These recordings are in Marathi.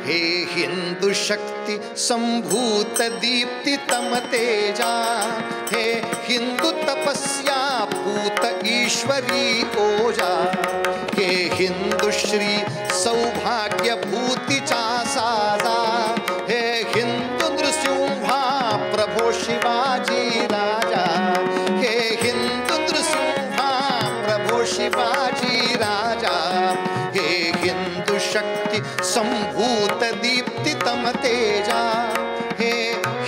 हे हिंदू शक्ति संभूत दीप्ति तम तेजा, हे हिंदू तपस्या पूत ईश्वरी ओजा, हे हिंदू श्री सौभाग्य भूतीचा साजा, हे हिंदू नृसिंहा प्रभो शिवाजी राजा, हे हिंदू नृसिंहा प्रभो शिवाजी राजा, हे हिंदू शक्ति संभूत दीप्ति तम तेजा, हे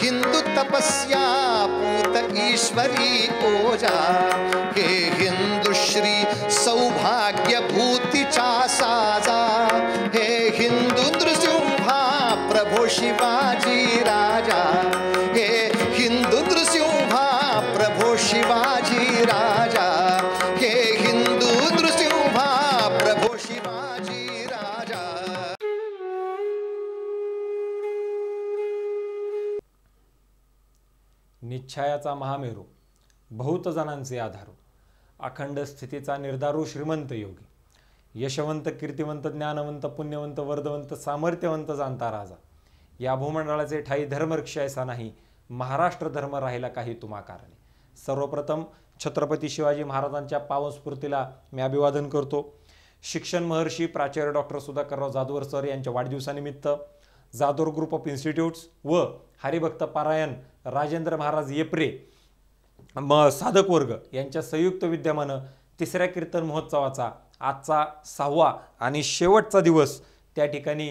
हिंदू तपस्या पूत ईश्वरी ओजा, हे हिंदू श्री सौभाग्य भूतीचा साजा, हे हिंदू नृसिंहा प्रभो शिवाजी राजा, हे हिंदू नृसिंहा प्रभो शिवाजी राजा, हे हिंदू नृसिंहा प्रभो शिवाजी राजा. निश्चयाचा महामेरू, बहुत जणांचे आधारू, अखंड स्थितीचा निर्धारू श्रीमंत योगी, यशवंत कीर्तिवंत ज्ञानवंत पुण्यवंत वर्धवंत सामर्थ्यवंत जाणता राजा, या भूमंडळाचे ठाई धर्मवृक्ष ऐसा नाही, महाराष्ट्र धर्म राहिला काही तुम्हा कारणे. सर्वप्रथम छत्रपती शिवाजी महाराजांच्या पावन स्फूर्तीला मी अभिवादन करतो. शिक्षण महर्षी प्राचार्य डॉक्टर सुधाकरराव जाधवर सर यांच्या वाढदिवसानिमित्त जाधवर ग्रुप ऑफ इन्स्टिट्यूट्स व हरिभक्त पारायण राजेंद्र महाराज येपरे साधक वर्ग यांच्या संयुक्त विद्यमानं तिसऱ्या कीर्तन महोत्सवाचा आजचा 6वा आणि शेवटचा दिवस त्या ठिकाणी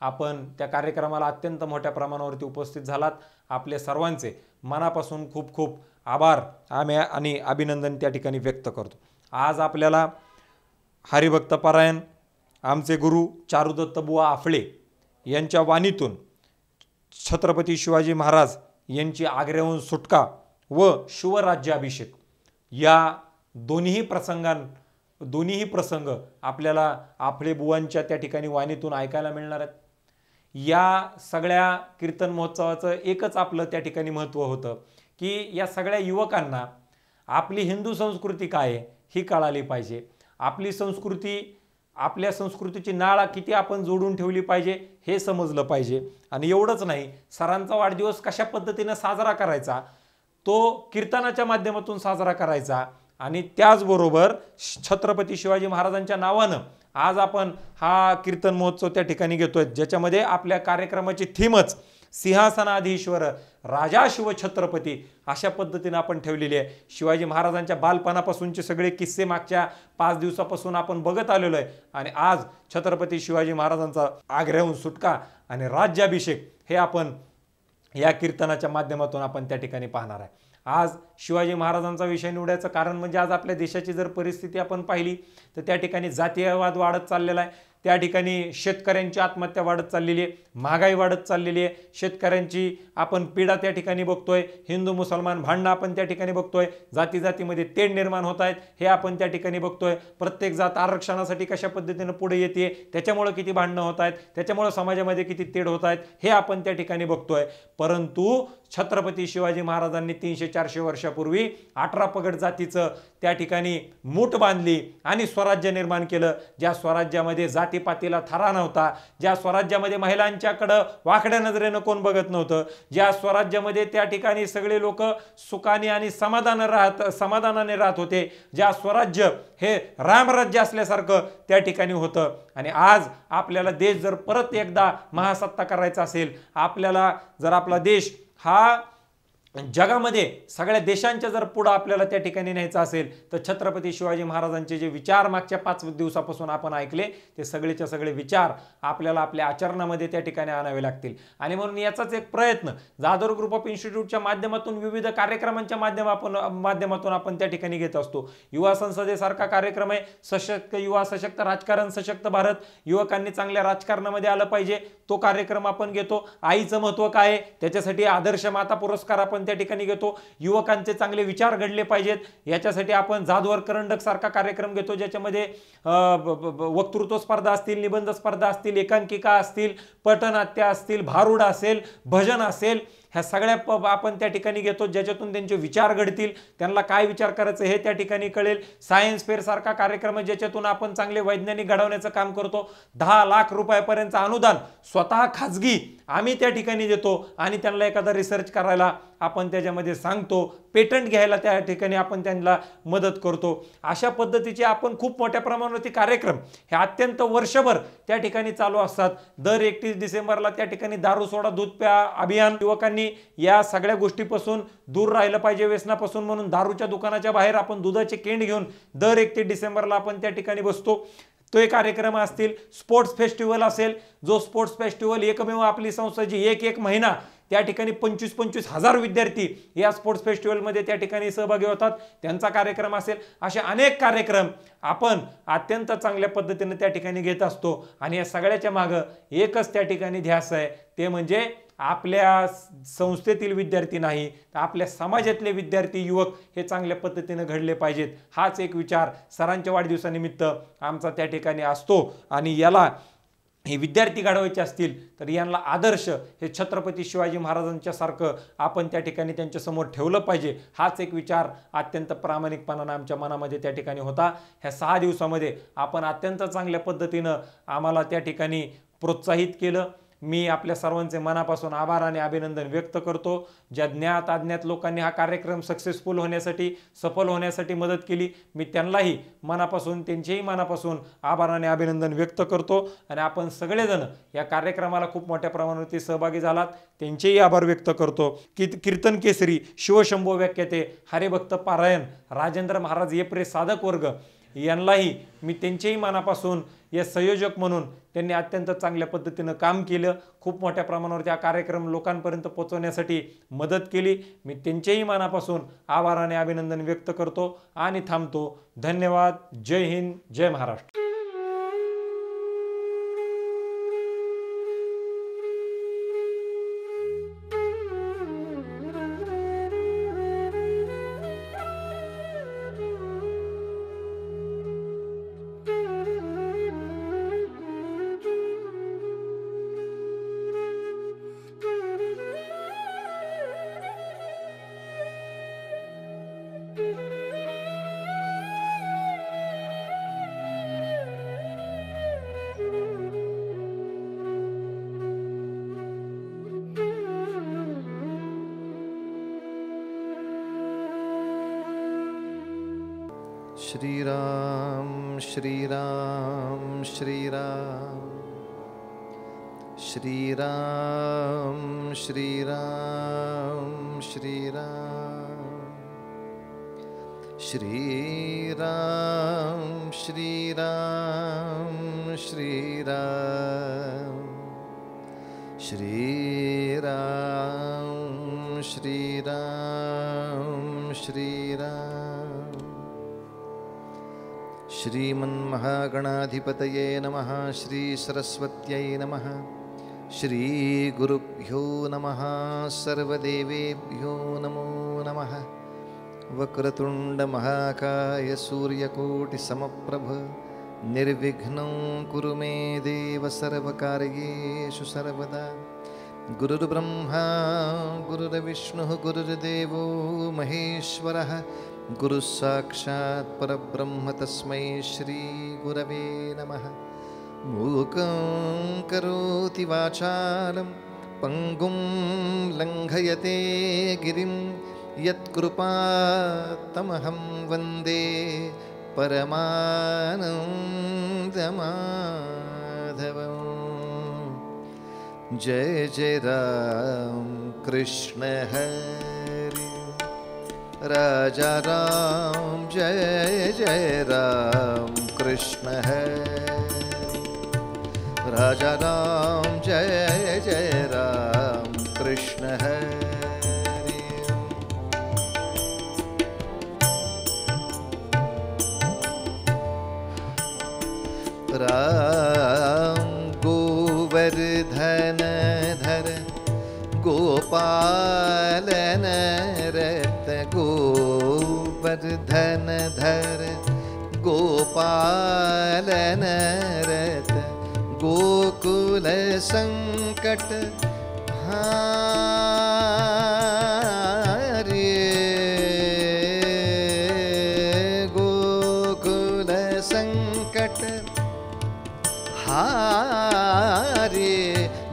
आपण त्या कार्यक्रमाला अत्यंत मोठ्या प्रमाणावरती उपस्थित झालात. आपले सर्वांचे मनापासून खूप खूप आभार आणि अभिनंदन त्या ठिकाणी व्यक्त करतो. आज आपल्याला हरिभक्त पारायण आमचे गुरु चारुदत्त बुवा आफळे यांच्या वाणीतून छत्रपती शिवाजी महाराज यांची आग्र्याहून सुटका व शिवराज्याभिषेक या दोन्ही प्रसंग आपल्याला आफळे बुवांच्या त्या ठिकाणी वाणीतून ऐकायला मिळणार आहेत. या सगळ्या कीर्तन महोत्सवाचं एकच आपलं त्या ठिकाणी महत्त्व होतं की या सगळ्या युवकांना आपली हिंदू संस्कृती काय आहे ही कळाली पाहिजे. आपली संस्कृती, आपल्या संस्कृतीची नाळ किती आपण जोडून ठेवली पाहिजे हे समजलं पाहिजे. आणि एवढंच नाही, सरांचा वाढदिवस कशा पद्धतीनं साजरा करायचा तो कीर्तनाच्या माध्यमातून साजरा करायचा. आणि त्याचबरोबर छत्रपती शिवाजी महाराजांच्या नावानं आज आपण हा कीर्तन महोत्सव त्या ठिकाणी घेतोय, ज्याच्यामध्ये आपल्या कार्यक्रमाची थीमच सिंहासनाधीश्वर राजा शिवछत्रपती अशा पद्धतीने आपण ठेवलेली आहे. शिवाजी महाराजांच्या बालपणापासूनचे सगळे किस्से मागच्या 5 दिवसापासून आपण बघत आलेलो आहे. आणि आज छत्रपती शिवाजी महाराजांचा आग्र्याहून सुटका आणि राज्याभिषेक हे आपण या कीर्तनाच्या माध्यमातून आपण त्या ठिकाणी पाहणार आहे. आज शिवाजी महाराजांचा विषय निवडायचं कारण म्हणजे आज आपल्या देशाची जर परिस्थिती आपण पाहिली तर त्या ठिकाणी जातीयवाद वाढत चाललेला आहे. त्या ठिकाणी शेतकऱ्यांची आत्महत्या वाढत चाललेली आहे, महागाई वाढत चाललेली आहे, शेतकऱ्यांची आपण पीडा त्या ठिकाणी बघतोय, हिंदू मुसलमान भांडणं आपण त्या ठिकाणी बघतोय, जाती जातीमध्ये तेढ निर्माण होत आहेत हे आपण त्या ठिकाणी बघतोय. प्रत्येक जात आरक्षणासाठी कशा पद्धतीने पुढे येते, त्याच्यामुळे किती भांडणं होत आहेत, त्याच्यामुळे समाजामध्ये किती तेढ होत आहेत हे आपण त्या ठिकाणी बघतोय. परंतु छत्रपती शिवाजी महाराजांनी 300-400 वर्षापूर्वी 18 पगड जातीचं त्या ठिकाणी मूठ बांधली आणि स्वराज्य निर्माण केलं. ज्या स्वराज्यामध्ये जातीपातीला थारा नव्हता, ज्या स्वराज्यामध्ये महिलांच्याकडं वाकड्या नजरेनं कोण बघत नव्हतं, ज्या स्वराज्यामध्ये त्या ठिकाणी सगळे लोक सुखाने आणि समाधानाने राहत होते, ज्या स्वराज्य हे रामराज्य असल्यासारखं त्या ठिकाणी होतं. आणि आज आपल्याला देश जर परत एकदा महासत्ता करायचा असेल, आपल्याला जर आपला देश हा जगामध्ये सगळ्या देशांच्या जर पुढे आपल्याला त्या ठिकाणी न्यायचं असेल तर छत्रपती शिवाजी महाराजांचे जे विचार मागच्या 5 दिवसापासून आपण ऐकले ते सगळेच्या सगळे विचार आपल्याला आपल्या आचरणामध्ये त्या ठिकाणी आणावे लागतील. आणि म्हणून याचाच एक प्रयत्न जाधवर ग्रुप ऑफ इन्स्टिट्यूटच्या माध्यमातून विविध कार्यक्रमांच्या माध्यमातून आपण त्या ठिकाणी घेत असतो. युवा संसदेसारखा कार्यक्रम आहे, सशक्त युवा सशक्त राजकारण सशक्त भारत, युवकांनी चांगल्या राजकारणामध्ये आलं पाहिजे, तो कार्यक्रम आपण घेतो. आईचं महत्त्व काय आहे त्याच्यासाठी आदर्श माता पुरस्कार आपण त्या ठिकाणी घेतो. युवकांचे चांगले विचार घडले पाहिजेत याच्यासाठी आपण जाधवर करंडक सारखा कार्यक्रम घेतो, ज्याच्यामध्ये वक्तृत्व स्पर्धा असतील, निबंध स्पर्धा असतील, एकांकिका असतील, पटनाट्य असतील, भारुड असेल, भजन असेल, ह्या सगळ्या आपण त्या ठिकाणी घेतो, ज्याच्यातून त्यांचे विचार घडतील, त्यांना काय विचार करायचं हे त्या ठिकाणी कळेल. सायन्स फेअर सारखा कार्यक्रम आहे ज्याच्यातून आपण चांगले वैज्ञानिक घडवण्याचं काम करतो. 10 लाख रुपयापर्यंत अनुदान स्वतः खाजगी आम्ही त्या ठिकाणी देतो आणि त्यांना एखादा रिसर्च करायला आपण त्याच्यामध्ये सांगतो, पेटंट घ्यायला त्या ठिकाणी आपण त्यांना मदत करतो. अशा पद्धतीचे आपण खूप मोठ्या प्रमाणावरती कार्यक्रम हे अत्यंत वर्षभर त्या ठिकाणी चालू असतात. दर 31 डिसेंबरला त्या ठिकाणी दारू सोडा दूध प्या अभियान, युवकांनी या सगळ्या गोष्टीपासून दूर राहिलं पाहिजे, व्यसनापासून, म्हणून दारूच्या दुकानाच्या बाहेर आपण दुधाचे केंड घेऊन दर 31 डिसेंबरला आपण त्या ठिकाणी बसतो. तो एक कार्यक्रम असतील. स्पोर्ट्स फेस्टिवल असेल, जो स्पोर्ट्स फेस्टिवल एकमेव आपली संस्था जी एक महिना त्या ठिकाणी 25-25 हजार विद्यार्थी या स्पोर्ट्स फेस्टिवलमध्ये त्या ठिकाणी सहभागी होतात, त्यांचा कार्यक्रम असेल. असे अनेक कार्यक्रम आपण अत्यंत चांगल्या पद्धतीने त्या ठिकाणी घेत असतो. आणि या सगळ्याच्या मागं एकच त्या ठिकाणी ध्यास आहे, ते म्हणजे आपल्या संस्थेतील विद्यार्थी नाही तर आपल्या समाजातले विद्यार्थी युवक हे चांगल्या पद्धतीने घडले पाहिजेत. हाच एक विचार सरांच्या वाढदिवसानिमित्त आमचा त्या ठिकाणी असतो. आणि याला हे विद्यार्थी घडवायचे असतील तर यांना आदर्श हे छत्रपती शिवाजी महाराजांच्या सारखं आपण त्या ठिकाणी त्यांच्या समोर ठेवलं पाहिजे. हाच एक विचार अत्यंत प्रामाणिकपणाने आमच्या मनामध्ये त्या ठिकाणी होता. ह्या 6 दिवसामध्ये आपण अत्यंत चांगल्या पद्धतीनं आम्हाला त्या ठिकाणी प्रोत्साहित केलं. मी आपल्या सर्वांचे मनापासून आभार आणि अभिनंदन व्यक्त करतो. ज्या ज्ञात अज्ञात लोकांनी हा कार्यक्रम सक्सेसफुल होण्यासाठी, सफल होण्यासाठी मदत केली, मी त्यांनाही मनापासून, त्यांचेही मनापासून आभार आणि अभिनंदन व्यक्त करतो. आणि आपण सगळेजण या कार्यक्रमाला खूप मोठ्या प्रमाणावरती सहभागी झालात, त्यांचेही आभार व्यक्त करतो. कीर्तन केसरी, शिवशंभो व्याख्याते, हरिभक्त पारायण, राजेंद्र महाराज येप्रे साधक वर्ग यांनाही मी त्यांच्याही मनापासून या संयोजक म्हणून त्यांनी अत्यंत चांगल्या पद्धतीनं काम केलं, खूप मोठ्या प्रमाणावर हा कार्यक्रम लोकांपर्यंत पोहोचवण्यासाठी मदत केली. मी त्यांच्याही मनापासून आभार आणि अभिनंदन व्यक्त करतो आणि थांबतो. धन्यवाद. जय हिंद, जय महाराष्ट्र. श्री राम श्री राम श्री राम श्री राम श्री राम श्री राम श्री राम श्री राम श्री राम श्री राम श्री राम श्री राम. श्रीमन्महागणाधिपतये नमः. श्री सरस्वत्यै नमः. श्री गुरुभ्यो नमः. सर्वदेवेभ्यो नमो नमः. वक्रतुंड महाकाय सूर्यकोटिसमप्रभ निर्विघ्नं कुरु मे देव सर्वकार्येषु सर्वदा. गुरुर्ब्रह्मा गुरुर्विष्णुः गुरुर्देवो महेश्वरः. गुरुः साक्षात् परब्रह्म तस्मै श्री गुरवे नमः. मूकं करोति वाचालं पंगुं लंघयते गिरिं यत्कृपातमहं वन्दे परमानन्दमाधवम्. जय जय राम कृष्ण हरि राजा राम. जय जय राम कृष्ण हरि राजा राम. जय जय राम कृष्ण हरि. राम गोवर्धन धर गोपालन रत. गोवर्धन धर गोपालन रत. गोकुल संकट हारे गोकुल संकट हारे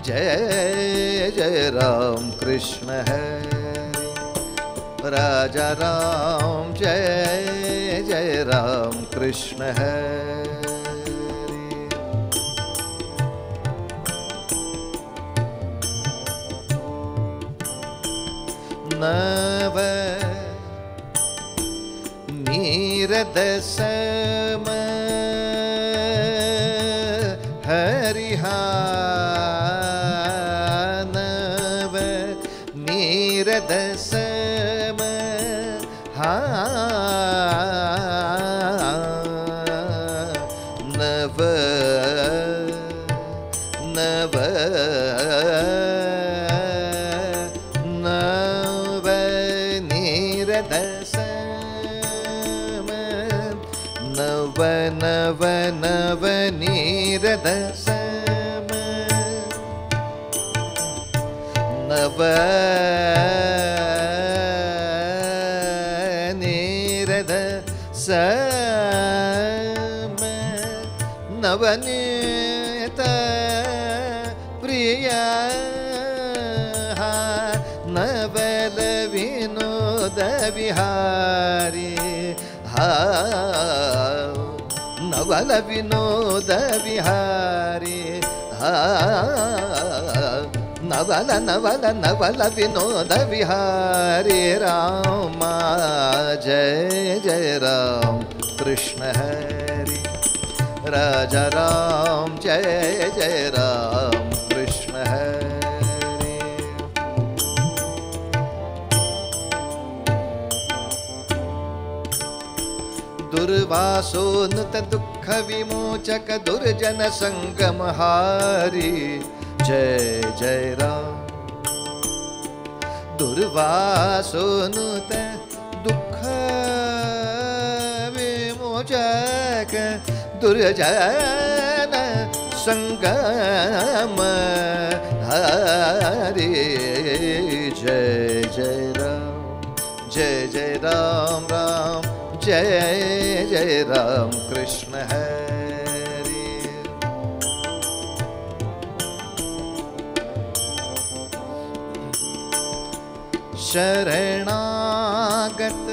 जय जय राम कृष्ण हरे राजा राम जय जय राम कृष्ण हरे नव नीरदसम हरिहा नव नीरदसम नव नव नव नव नव नीरदसम नव नीरदसम नवनीत प्रिय नवल विनोद विहारी नवल विनोद विहारी नवल नवल नवल विनोद विहारी राम जय जय राम कृष्ण हरि राजा राम जय जय राम कृष्ण हरि दुर्वासोनुत दुख विमोचक दुर्जन संगम हारी जय जय राम दुर्वासोनुत दुख विमोचक दुर्जन संगम हारी जय जय राम जय जय राम राम जय जय राम कृष्ण हरि शरणागत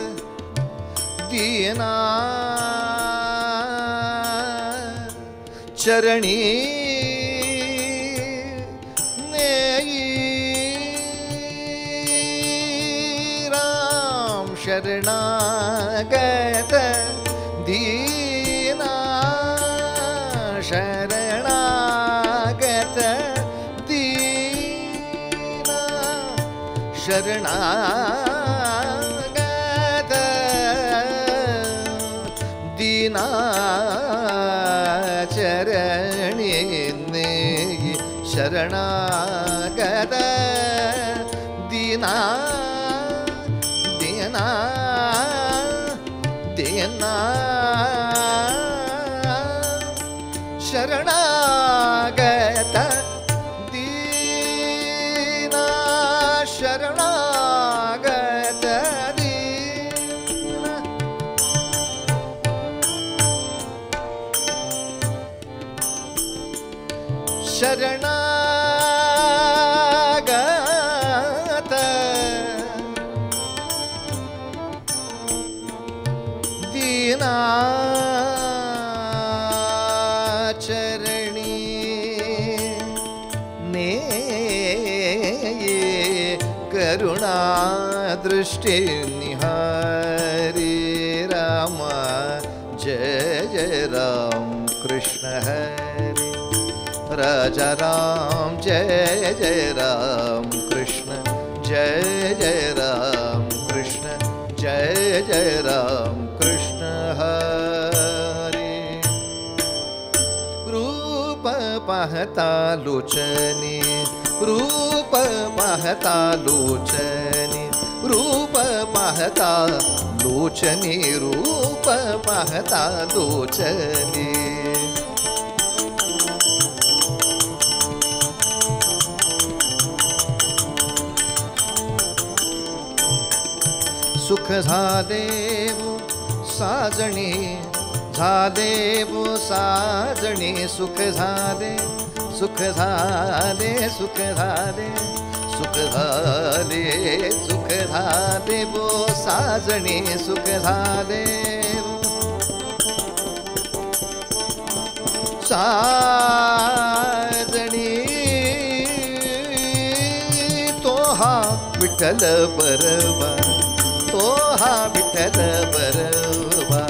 दीना चरणी नेई राम शरणागत दीना शरणागत दीना शरणागत दीना चरणी नेई शरणागत दीना दीना दीना शरणागत दीना शरणागत दीना शरणागत दीना चरणी ने करुणा दृष्टि निहारी राम जय जय राम कृष्ण हरि राजा राम जय जय राम कृष्ण जय जय राम कृष्ण जय जय राम कृष्ण हरि रूप पाहता लोचनी रूप पाहता लोचनी रूप पाहता लोचनी रूप पाहता लोचनी सुख झाले वो साजणी, झाले वो साजणी, सुख झाले, सुख झाले, सुख झाले, सुख झाले, सुख झाले वो साजणी, सुख झाले साजणी, तो हा विठ्ठल बरवा, तो हा विठ्ठल बरवा.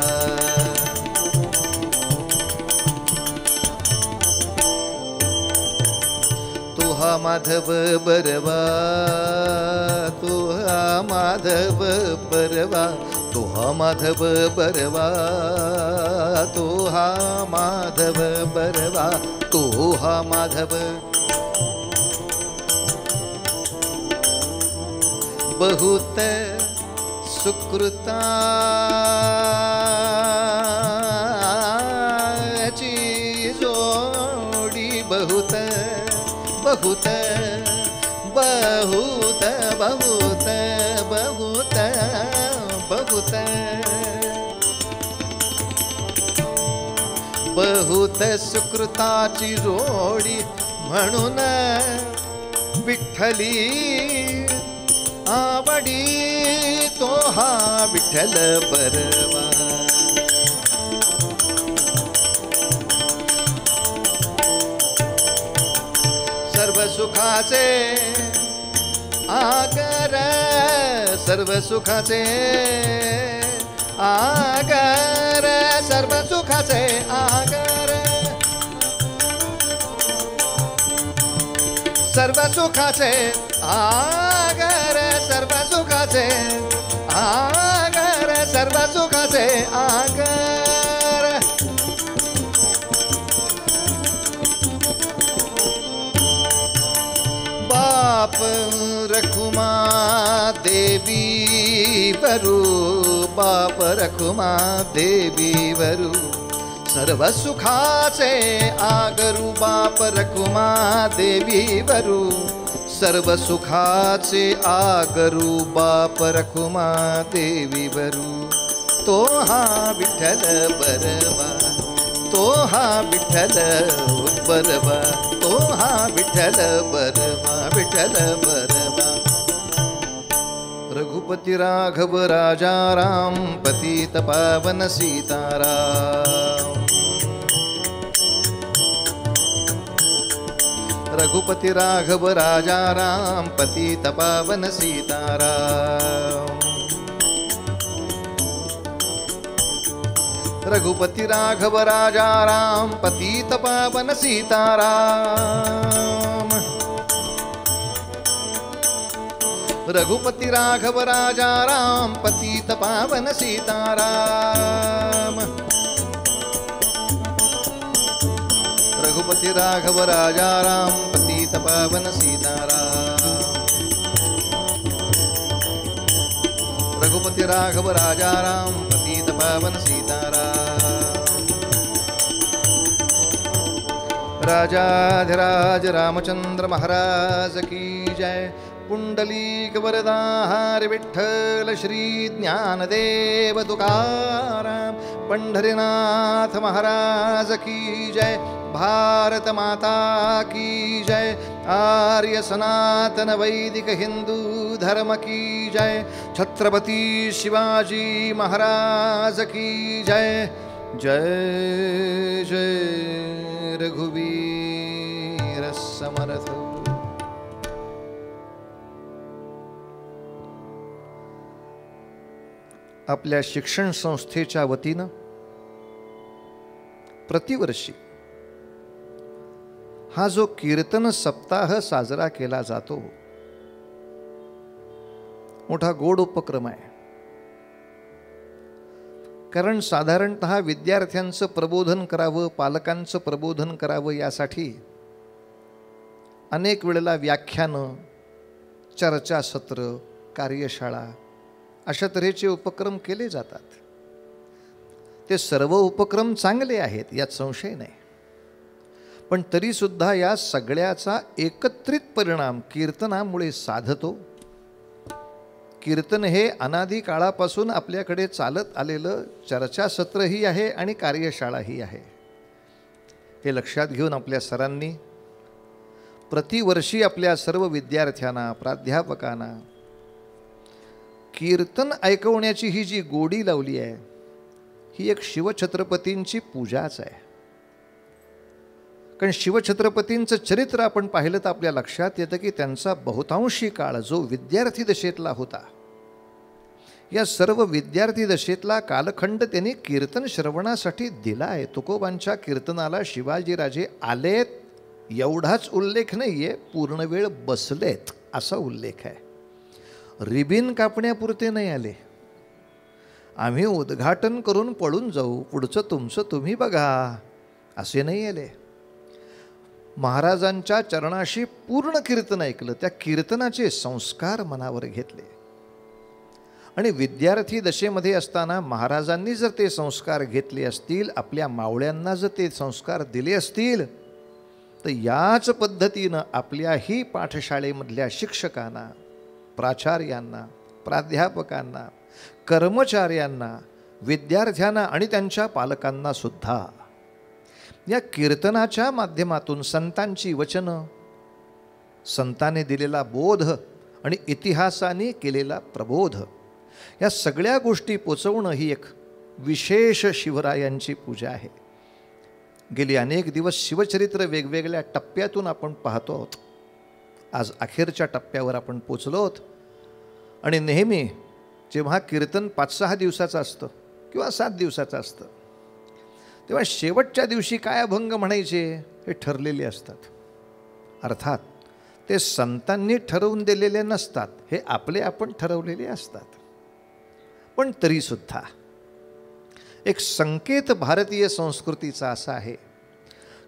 तो हा माधव बरवा, तो हा माधव बरवा, तो हा माधव बरवा, तो हा माधव बरवा, तो हा माधव. बहुत सुकृताची जोडी, बहुत बहुत बहुत बहुत बहुत बहुत बहुत सुकृताची जोडी, म्हणून विठ्ठली आवडी, तो हा विठ्ठल बरवा. सर्व सुखाचे आगर, सर्व सुखाचे आगर, सर्व सुखाचे आगर, सर्व सुखाचे आगर, सर्व सुखाचे आगर, सर्व सुखाचे आगर. बाप रखुमा देवी वरु, बाप रखुमा देवी वरु, सर्व सुखाचे आगरू, बाप रखुमा देवी वरु, सर्व सुखाचे आगरू, बाप रखुमा देवी वरु. तो हा विठ्ठल बरवा, तो हा विठ्ठल बरवा, तो हा विठ्ठल बरवा, विठ्ठल बरवा. रघुपती राघव राजा राम, पतित पावन सीताराम. रघुपती राघव राजा राम, पतित पावन सीताराम. रघुपती राघव राजा राम, पतित पावन सीताराम. रघुपती राघव राजा राम, पतित पावन सीताराम. रघुपती राघव राजा राम, पतित पावन सीताराम. रघुपती राघव राजा राम, पतित पावन सीताराम. राजाधिराज रामचंद्र महाराज की जय. पुंडलीक वरदाहार विठ्ठल श्री ज्ञानदेव तुकाराम. पंढरीनाथ महाराज की जय. भारत माता की जय. आर्य सनातन वैदिक हिंदू धर्म की जय. छत्रपति शिवाजी महाराज की जय. जय जय रघुवीर समर्थ. आपल्या शिक्षण संस्थेच्या वतीनं प्रतिवर्षी हा जो कीर्तन सप्ताह साजरा केला जातो, मोठा गोड उपक्रम आहे. कारण साधारणतः विद्यार्थ्यांचं प्रबोधन करावं, पालकांचं प्रबोधन करावं, यासाठी अनेक वेळेला व्याख्यानं, चर्चासत्र, कार्यशाळा अशा तऱ्हेचे उपक्रम केले जातात. ते सर्व उपक्रम चांगले आहेत, यात संशय नाही. पण तरीसुद्धा या सगळ्याचा एकत्रित परिणाम कीर्तनामुळे साधतो. कीर्तन हे अनादी काळापासून आपल्याकडे चालत आलेलं चर्चासत्रही आहे आणि कार्यशाळाही आहे. हे लक्षात घेऊन आपल्या सरांनी प्रतिवर्षी आपल्या सर्व विद्यार्थ्यांना, प्राध्यापकांना कीर्तन ऐकवण्याची ही जी गोडी लावली आहे, ही एक शिवछत्रपतींची पूजाच आहे. कारण शिवछत्रपतींचं चरित्र आपण पाहिलं तर आपल्या लक्षात येतं की त्यांचा बहुतांशी काळ जो विद्यार्थी दशेतला होता, या सर्व विद्यार्थी दशेतला कालखंड त्यांनी कीर्तन श्रवणासाठी दिला आहे. तुकोबांच्या कीर्तनाला शिवाजीराजे आलेत एवढाच उल्लेख नाही आहे, पूर्ण वेळ बसलेत असा उल्लेख आहे. रिबीन कापण्यापुरते नाही आले, आम्ही उद्घाटन करून पळून जाऊ, पुढचं तुमचं तुम्ही बघा, असे नाही आले. महाराजांच्या चरणाशी पूर्ण कीर्तन ऐकलं, त्या कीर्तनाचे संस्कार मनावर घेतले. आणि विद्यार्थी दशेमध्ये असताना महाराजांनी जर ते संस्कार घेतले असतील, आपल्या मावळ्यांना जर ते संस्कार दिले असतील, तर याच पद्धतीनं आपल्याही पाठशाळेमधल्या शिक्षकांना, प्राचार्यांना, प्राध्यापकांना, कर्मचाऱ्यांना, विद्यार्थ्यांना आणि त्यांच्या पालकांना सुद्धा या कीर्तनाच्या माध्यमातून संतांची वचनं, संतांनी दिलेला बोध आणि इतिहासाने केलेला प्रबोध, या सगळ्या गोष्टी पोचवणं ही एक विशेष शिवरायांची पूजा आहे. गेली अनेक दिवस शिवचरित्र वेगवेगळ्या टप्प्यातून आपण पाहतो आहोत. आज अखेरच्या टप्प्यावर आपण पोचलो आहोत. आणि नेहमी जेव्हा कीर्तन 5-6 दिवसाचं असतं किंवा 7 दिवसाचं असतं, तेव्हा शेवटच्या दिवशी काय अभंग म्हणायचे हे ठरलेले असतात. अर्थात ते संतांनी ठरवून दिलेले नसतात, हे आपले आपण ठरवलेले असतात. पण तरीसुद्धा एक संकेत भारतीय संस्कृतीचा असा आहे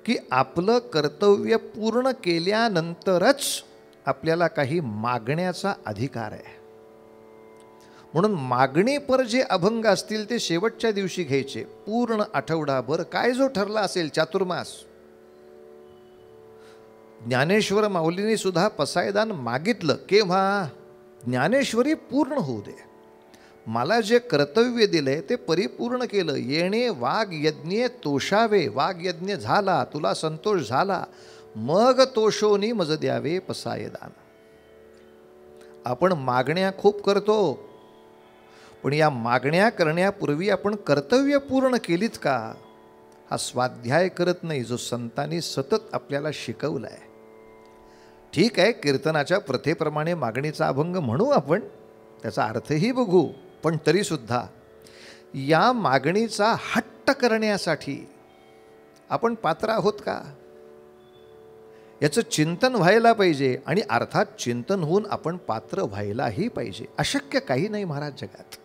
की आपलं कर्तव्य पूर्ण केल्यानंतरच आपल्याला काही मागण्याचा अधिकार आहे. म्हणून मागणीपर जे अभंग असतील ते शेवटच्या दिवशी घ्यायचे. पूर्ण आठवडाभर काय जो ठरला असेल, चातुर्मास, ज्ञानेश्वर माऊलींनी सुद्धा पसायदान मागितलं. केव्हा? ज्ञानेश्वरी पूर्ण होऊ दे, मला जे कर्तव्य दिलंय ते परिपूर्ण केलं. येणे वाघ यज्ञे तोषावे, वाघ यज्ञ झाला, तुला संतोष झाला, मग तोषोनी मज द्यावे पसायदान. आपण मागण्या खूप करतो, पण या मागण्या करण्यापूर्वी आपण कर्तव्य पूर्ण केलीत का, हा स्वाध्याय करत नाही जो संतांनी सतत आपल्याला शिकवला आहे. ठीक आहे, कीर्तनाच्या प्रथेप्रमाणे मागणीचा अभंग म्हणू आपण, त्याचा अर्थही बघू, पण तरीसुद्धा या मागणीचा हट्ट करण्यासाठी आपण पात्र आहोत का, याचं चिंतन व्हायला पाहिजे. आणि अर्थात चिंतन होऊन आपण पात्र व्हायलाही पाहिजे. अशक्य काही नाही महाराज जगात,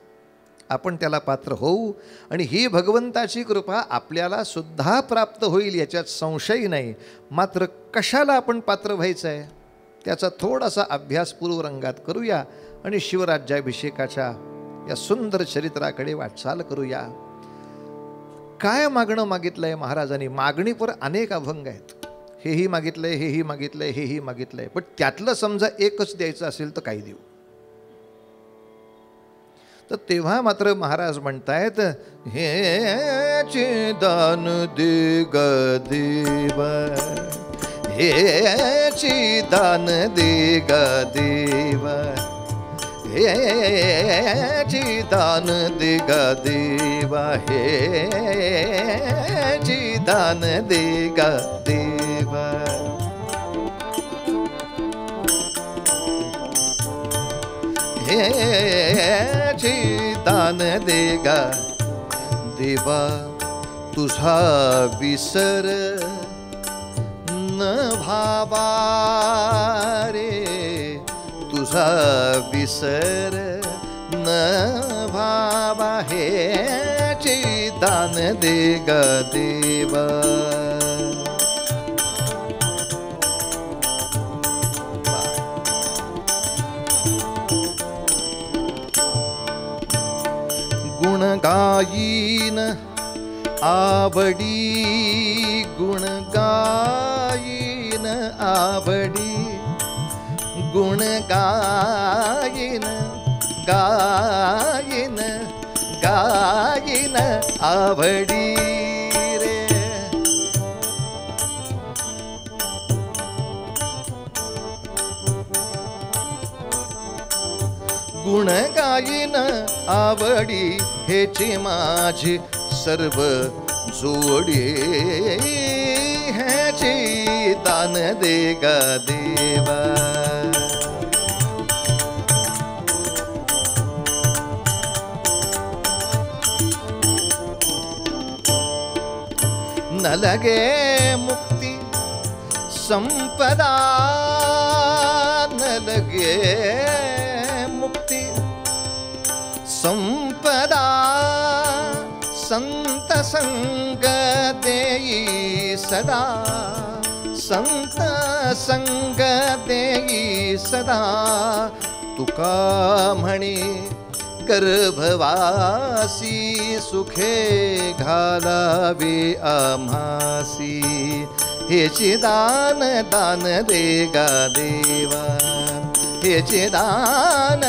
आपण त्याला पात्र होऊ आणि ही भगवंताची कृपा आपल्याला सुद्धा प्राप्त होईल, याच्यात संशय नाही. मात्र कशाला आपण पात्र व्हायचं आहे त्याचा थोडासा अभ्यास पूर्वरंगात करूया आणि शिवराज्याभिषेकाच्या या सुंदर चरित्राकडे वाटचाल करूया. काय मागणं मागितलंय महाराजांनी? मागणीपर अनेक अभंग आहेत. हेही मागितलंय, हेही मागितलंय, हेही मागितलंय, पण त्यातलं समजा एकच द्यायचं असेल तर काही देऊ. तर तेव्हा मात्र महाराज म्हणतायत, हे दान दे ग देव, हे दान दे ग देव, हे दान दे ग देव, हे दान दे ग देव. हे दान दे ग देवा, तुझा विसर न भावा रे, तुझा विसर न भावा, हे दान दे ग देवा. गुण गायीन आवडी, गुण गायीन आवडी, गुण गायीन गायीन गायीन आवडी रे. गुण गायीन आवडी हेची माझी सर्व जोडी. ह्याची दान दे गा देवा. न लगे मुक्ती संपदा. न लगे मुक्ती संपदा. संत संग देई सदा. संत संग देई सदा. तुका म्हणे गर्भवासी सुखे घालावे आम्हासी. हेचे दान दान दे गा देवा. हेचे दान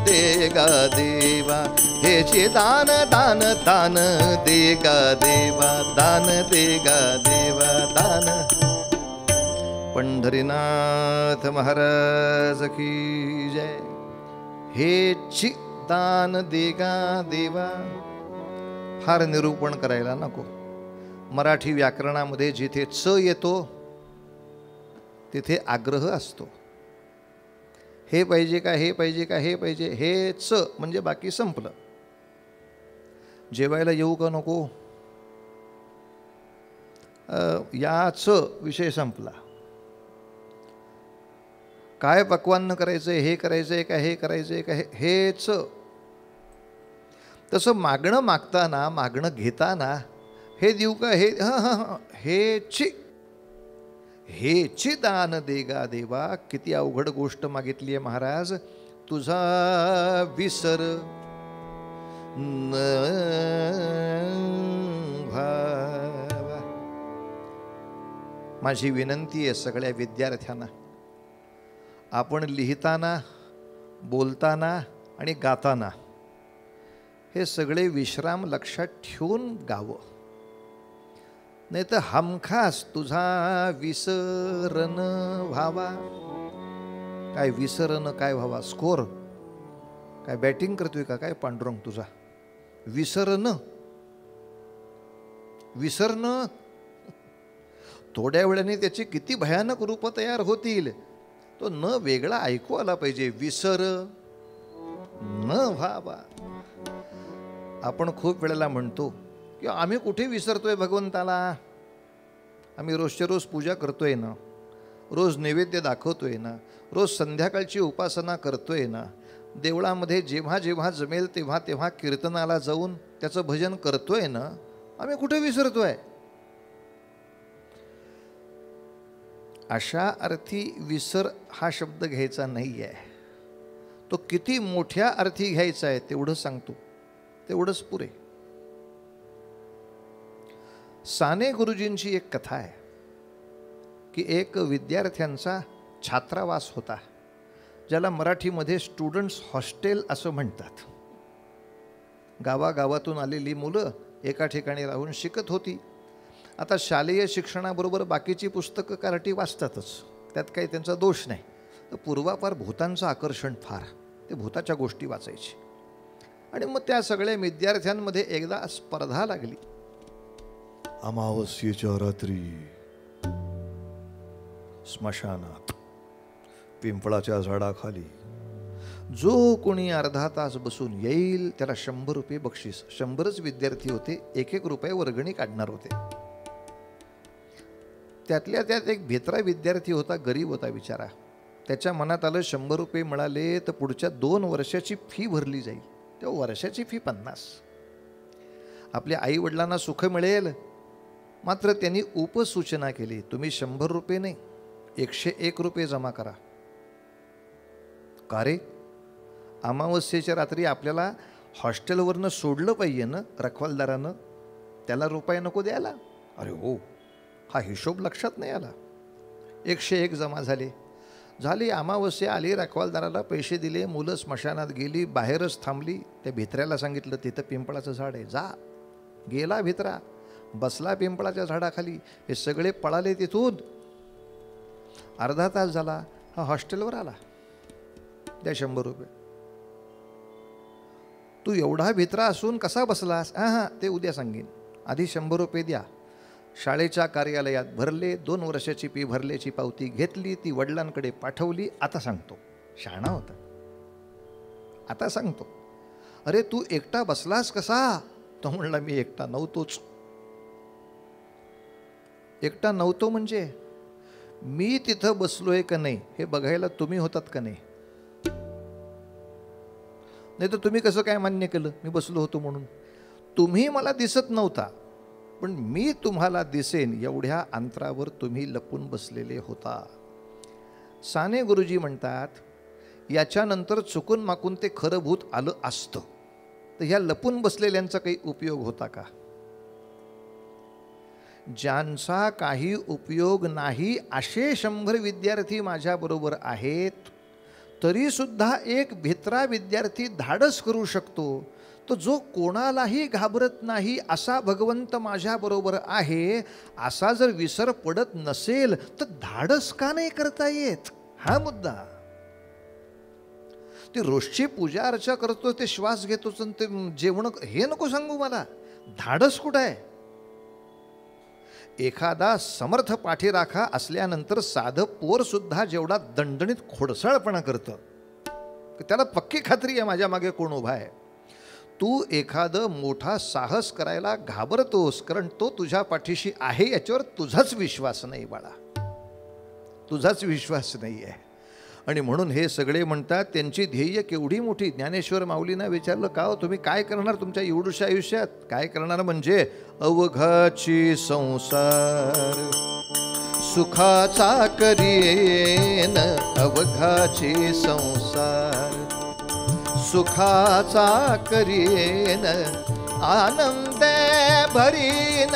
दे गा देवा. हेचे दान दान दान दे गा देवा. दान दे गा देवा दान. पंढरीनाथ महाराज की जय. हेची दान दे गा देवा. फार निरूपण करायला नको. मराठी व्याकरणामध्ये जिथे च येतो तिथे आग्रह असतो. हे पाहिजे का, हे पाहिजे का, हे पाहिजे. हे च म्हणजे बाकी संपलं. जेवायला येऊ का नको, याच विषय संपला. काय पक्वान्न करायचंय, हे करायचंय का, हे करायचंय का, हेच. तसं मागणं मागताना, मागणं घेताना हे देऊ का, हे हेची. हेची दान दे गा देवा. किती अवघड गोष्ट मागितली आहे महाराज. तुझा विसर न व्हावा. माझी विनंती आहे सगळ्या विद्यार्थ्यांना, आपण लिहिताना, बोलताना आणि गाताना हे सगळे विश्राम लक्षात ठेवून गावं. नाही तर हमखास तुझा विसरण व्हावा. काय विसरण काय व्हावा? स्कोर काय बॅटिंग करतोय का काय पांडुरंग तुझा? विसरण विसरणं. थोड्या वेळाने त्याची किती भयानक रूप तयार होतील. तो न वेगळा ऐकू आला पाहिजे. विसर न व्हावा. आपण खूप वेळेला म्हणतो की आम्ही कुठे विसरतोय भगवंताला. आम्ही रोजच्या रोज पूजा करतोय ना, रोज नैवेद्य दाखवतोय ना, रोज संध्याकाळची उपासना करतोय ना, देवळामध्ये जेव्हा जेव्हा जमेल तेव्हा तेव्हा कीर्तनाला जाऊन त्याचं भजन करतोय ना. आम्ही कुठे विसरतोय? अशा अर्थी विसर हा शब्द घ्यायचा नाही आहे. तो किती मोठ्या अर्थी घ्यायचा आहे तेवढं सांगतो, तेवढंच पुरे. साने गुरुजींची एक कथा आहे की एक विद्यार्थ्यांचा छात्रावास होता, ज्याला मराठीमध्ये स्टुडंट्स हॉस्टेल असं म्हणतात. गावागावातून आलेली मुलं एका ठिकाणी राहून शिकत होती. आता शालेय शिक्षणाबरोबर बाकीची पुस्तकं कराठी वाचतातच, त्यात काही त्यांचा दोष नाही. तर पूर्वापार भूतांचं आकर्षण फार, ते भूताच्या गोष्टी वाचायची. आणि मग त्या सगळ्या विद्यार्थ्यांमध्ये एकदा स्पर्धा लागली. अमावस्येच्या रात्री स्मशानात पिंपळाच्या झाडाखाली जो कोणी अर्धा तास बसून येईल त्याला 100 रुपये बक्षीस. 100च विद्यार्थी होते, 1-1 रुपये वर्गणी काढणार होते. त्यातल्या त्यात एक भेत्रा विद्यार्थी होता, गरीब होता बिचारा. त्याच्या मनात आलं 100 रुपये मिळाले तर पुढच्या 2 वर्षाची फी भरली जाईल. तेव्हा वर्षाची फी 50. आपल्या आईवडिलांना सुख मिळेल. मात्र त्यांनी उपसूचना केली, तुम्ही 100 रुपये नाही 101 रुपये जमा करा. का रे? अमावस्येच्या रात्री आपल्याला हॉस्टेलवरनं सोडलं पाहिजे ना रखवालदारानं, त्याला रुपये नको द्यायला. अरे हो, हा हिशोब लक्षात नाही आला. 101 जमा झाले. झाली अमावस्या आली, रखवालदाराला पैसे दिले, मुलं स्मशानात गेली, बाहेरच थांबली. त्या भित्र्याला सांगितलं तिथं पिंपळाचं झाड आहे, जा. गेला भित्रा, बसला पिंपळाच्या झाडाखाली. हे सगळे पळाले तिथून. अर्धा तास झाला, हा हॉस्टेलवर आला. द्या 100 रुपये. तू एवढा भित्रा असून कसा बसलास? हां, ते उद्या सांगेन, आधी 100 रुपये द्या. शाळेच्या कार्यालयात भरले, 2 वर्षाची फी भरल्याची पावती घेतली, ती वडिलांकडे पाठवली. आता सांगतो. शहाणा होता. आता सांगतो. अरे तू एकटा बसलास कसा? तो म्हणला मी एकटा नव्हतोच. एकटा नव्हतो म्हणजे मी तिथं बसलोय का नाही हे बघायला तुम्ही होतात का नाही? नाही तर तुम्ही कसं काय मान्य केलं मी बसलो होतो म्हणून? तुम्ही मला दिसत नव्हता, पण मी तुम्हाला दिसेन एवढ्या अंतरावर तुम्ही लपून बसलेले होता. साने गुरुजी म्हणतात, याच्यानंतर चुकून माकून ते खरं भूत आलं असतं तर ह्या लपून बसलेल्यांचा काही उपयोग होता का? ज्यांचा काही उपयोग नाही असे 100 विद्यार्थी माझ्याबरोबर आहेत, तरी सुद्धा एक भित्रा विद्यार्थी धाडस करू शकतो. तो जो कोणालाही घाबरत नाही असा भगवंत माझ्याबरोबर आहे, असा जर विसर पडत नसेल तर धाडस का नाही करता येत? हा मुद्दा. ते रोजची पूजा अर्चा करतो, ते श्वास घेतोच, ते जेवण हे नको सांगू मला. धाडस कुठं आहे? एखादा समर्थ पाठीराखा असल्यानंतर साधं पोर सुद्धा जेवढा दणदणीत खोडसाळपणा करतं, त्याला पक्की खात्री आहे माझ्या मागे कोण उभा आहे. तू एखादं मोठा साहस करायला घाबरतोस कारण तो तुझ्या पाठीशी आहे याच्यावर तुझाच विश्वास नाही बाळा, तुझाच विश्वास नाही आहे. आणि म्हणून हे सगळे म्हणतात त्यांची ध्येय केवढी मोठी. ज्ञानेश्वर माऊलींना विचारलं, का हो तुम्ही काय करणार तुमच्या एवढ्याशा आयुष्यात? काय करणार म्हणजे अवघाची संसार सुखाचा करीन, अवघाची संसार सुखाचा करीन, आनंदे भरीन,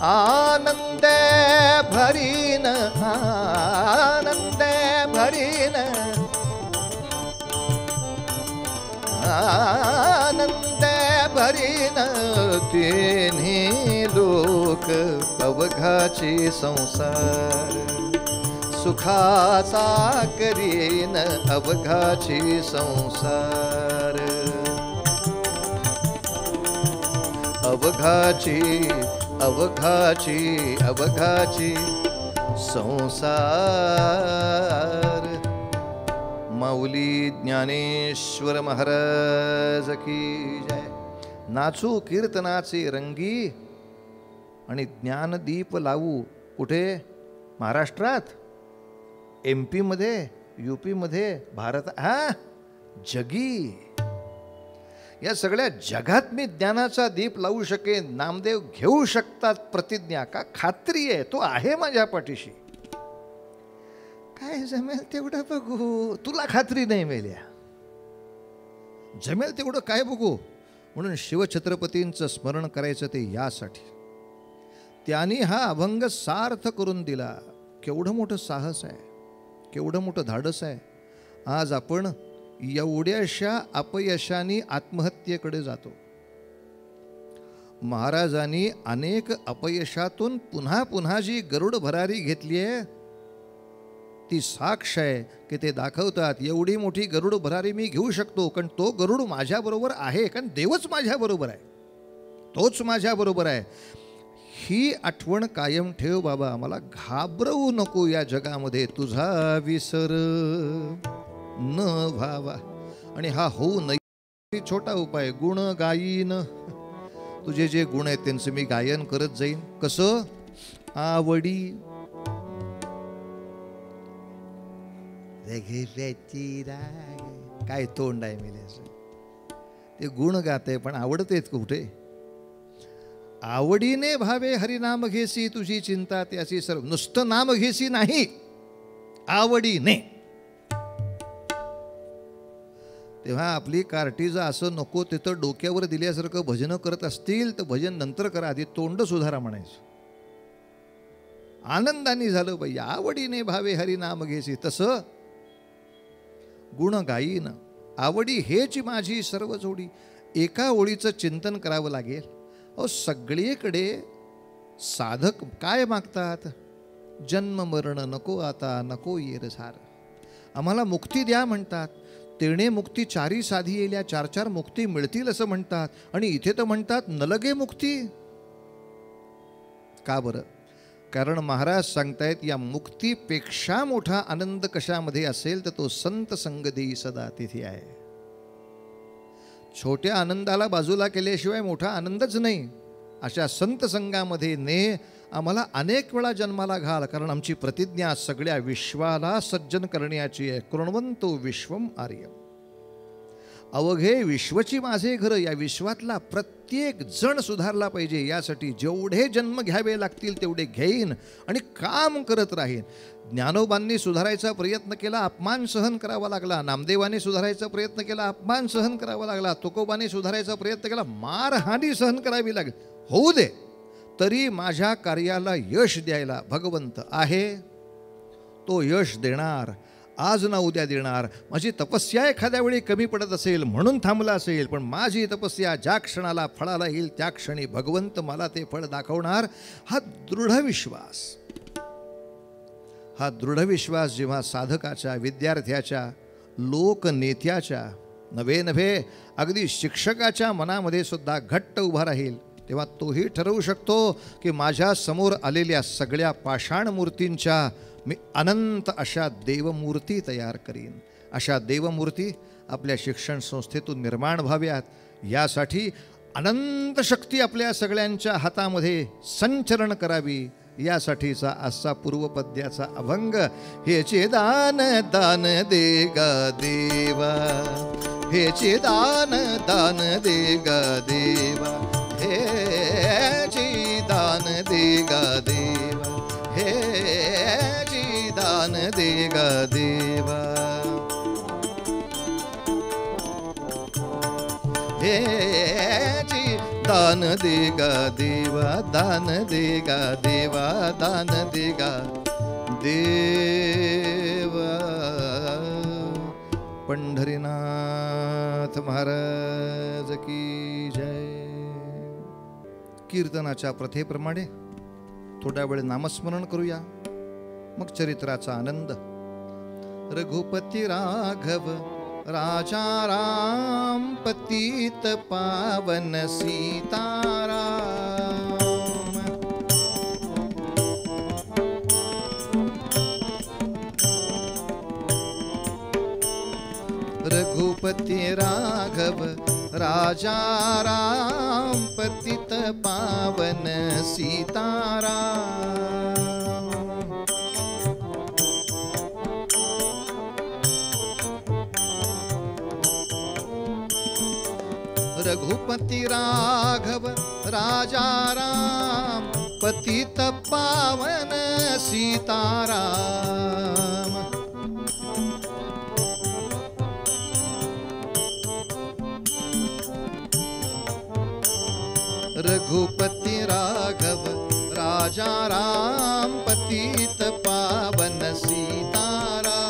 आनंदे भरीन, आनंदे भरीन, आनंदे भरीन, तिन्ही लोक अवघाची संसार सुखाचा करीन, अवघाची संसार अवघाची अवघाची अवघाची संसार. माऊली ज्ञानेश्वर महाराज की जय. नाचू कीर्तनाचे रंगी आणि ज्ञानदीप लावू. कुठे? महाराष्ट्रात, MP मध्ये, UP मध्ये, भारत, जगी. या सगळ्या जगात मी ज्ञानाचा दीप लावू शकेन. नामदेव घेऊ शकतात प्रतिज्ञा, का खात्री आहे तो आहे माझ्या पाठीशी. काय जमेल तेवढं बघू. तुला खात्री नाही मेल्या, जमेल तेवढं काय बघू. म्हणून शिवछत्रपतींचं स्मरण करायचं ते यासाठी. त्यांनी हा अभंग सार्थ करून दिला. केवढं मोठं साहस आहे, केवढं मोठं धाडस आहे. आज आपण एवढ्याशा अपयशाने आत्महत्येकडे जातो. महाराजांनी अनेक अपयशातून पुन्हा पुन्हा जी गरुड भरारी घेतली आहे ती साक्ष आहे की ते दाखवतात एवढी मोठी गरुड भरारी मी घेऊ शकतो कारण तो गरुड माझ्याबरोबर आहे, कारण देवच माझ्याबरोबर आहे, तोच माझ्याबरोबर आहे. ही आठवण कायम ठेव बाबा. मला घाबरवू नको या जगामध्ये, तुझा विसर न व्हावा. आणि हा होऊ नये छोटा उपाय, गुण गायीन. तुझे जे गुण आहेत त्यांचं मी गायन करत जाईन. कसं? आवडी, काय तोंड आहे मेल्याचं. ते गुण गाते पण आवडतेत कुठे? आवडीने भावे हरिनाम घेसी तुझी चिंता त्याची सर्व. नुसतं नाम घेसी नाही, आवडीने. तेव्हा आपली कार्टीजा असं नको तिथं डोक्यावर दिल्यासारखं भजनं करत असतील तर भजन नंतर करा, आधी तोंड सुधारा म्हणायचं. आनंदाने झालं बाई, आवडीने भावे हरिनाम घेसी. तसं गुण गाईन आवडी हेच माझी सर्व जोडी. एका ओळीचं चिंतन करावं लागेल. अहो सगळीकडे साधक काय मागतात? जन्म मरण नको आता, नको येर झार. आम्हाला मुक्ती द्या म्हणतात. तेणे मुक्ती चारी साधी येल्या, चार चार मुक्ती मिळतील असं म्हणतात. आणि इथे तर म्हणतात नलगे मुक्ती. का बरं? कारण महाराज सांगतायत या मुक्तीपेक्षा मोठा आनंद कशामध्ये असेल तर तो संत संग देई सदा तिथे आहे. छोट्या आनंदाला बाजूला केल्याशिवाय मोठा आनंदच नाही. अशा संत संघामध्ये ने आम्हाला अनेक वेळा जन्माला घाल. कारण आमची प्रतिज्ञा सगळ्या विश्वाला सज्जन करण्याची आहे. कृण्वन्तो विश्वम आर्यम. अवघे विश्वची माझे घर. या विश्वातला प्रत्येक जण सुधारला पाहिजे. यासाठी जेवढे जन्म घ्यावे लागतील तेवढे घेईन आणि काम करत राहीन. ज्ञानोबांनी सुधारायचा प्रयत्न केला, अपमान सहन करावा लागला. नामदेवाने सुधारायचा प्रयत्न केला, अपमान सहन करावा लागला. तुकोबाने सुधारायचा प्रयत्न केला, मारहाणी सहन करावी लागेल. होऊ दे, तरी माझ्या कार्याला यश द्यायला भगवंत आहे. तो यश देणार, आज ना उद्या देणार. माझी तपस्या एखाद्या वेळी कमी पडत असेल म्हणून थांबला असेल, पण माझी तपस्या ज्या क्षणाला फळाला येईल त्या क्षणी भगवंत मला ते फळ दाखवणार. हा दृढ विश्वास, हा दृढ विश्वास जेव्हा साधकाच्या, विद्यार्थ्याच्या, लोकनेत्याच्या, नव्हे नव्हे अगदी शिक्षकाच्या मनामध्ये सुद्धा घट्ट उभा राहील, तेव्हा तोही ठरवू शकतो की माझ्या समोर आलेल्या सगळ्या पाषाण मूर्तींच्या मी अनंत अशा देवमूर्ती तयार करीन. अशा देवमूर्ती आपल्या शिक्षण संस्थेतून निर्माण व्हाव्यात. यासाठी अनंत शक्ती आपल्या सगळ्यांच्या हातामध्ये संचरण करावी. यासाठीचा असा पूर्वपद्याचा अभंग. हेचे दान दान दे गा देवा, हेचे दान दान दे गा देवा, हेचे दान दे गा देवा, हेचे दान दे गा देवा, हेचे दान दे गा देवा, दान दे गा देवा, दान दे गा देवा. पंढरीनाथ महाराज की जय. कीर्तनाच्या प्रथेप्रमाणे थोड्या वेळ नामस्मरण करूया, मग चरित्राचा आनंद. रघुपती राघव राजा राम, पतित पावन सीताराम. रघुपती राघव राजा राम, पतित पावन सीताराम. रघुपती राघव राजा राम, पतित पावन सीताराम. रघुपती राघव राजा राम, पतित पावन सीताराम.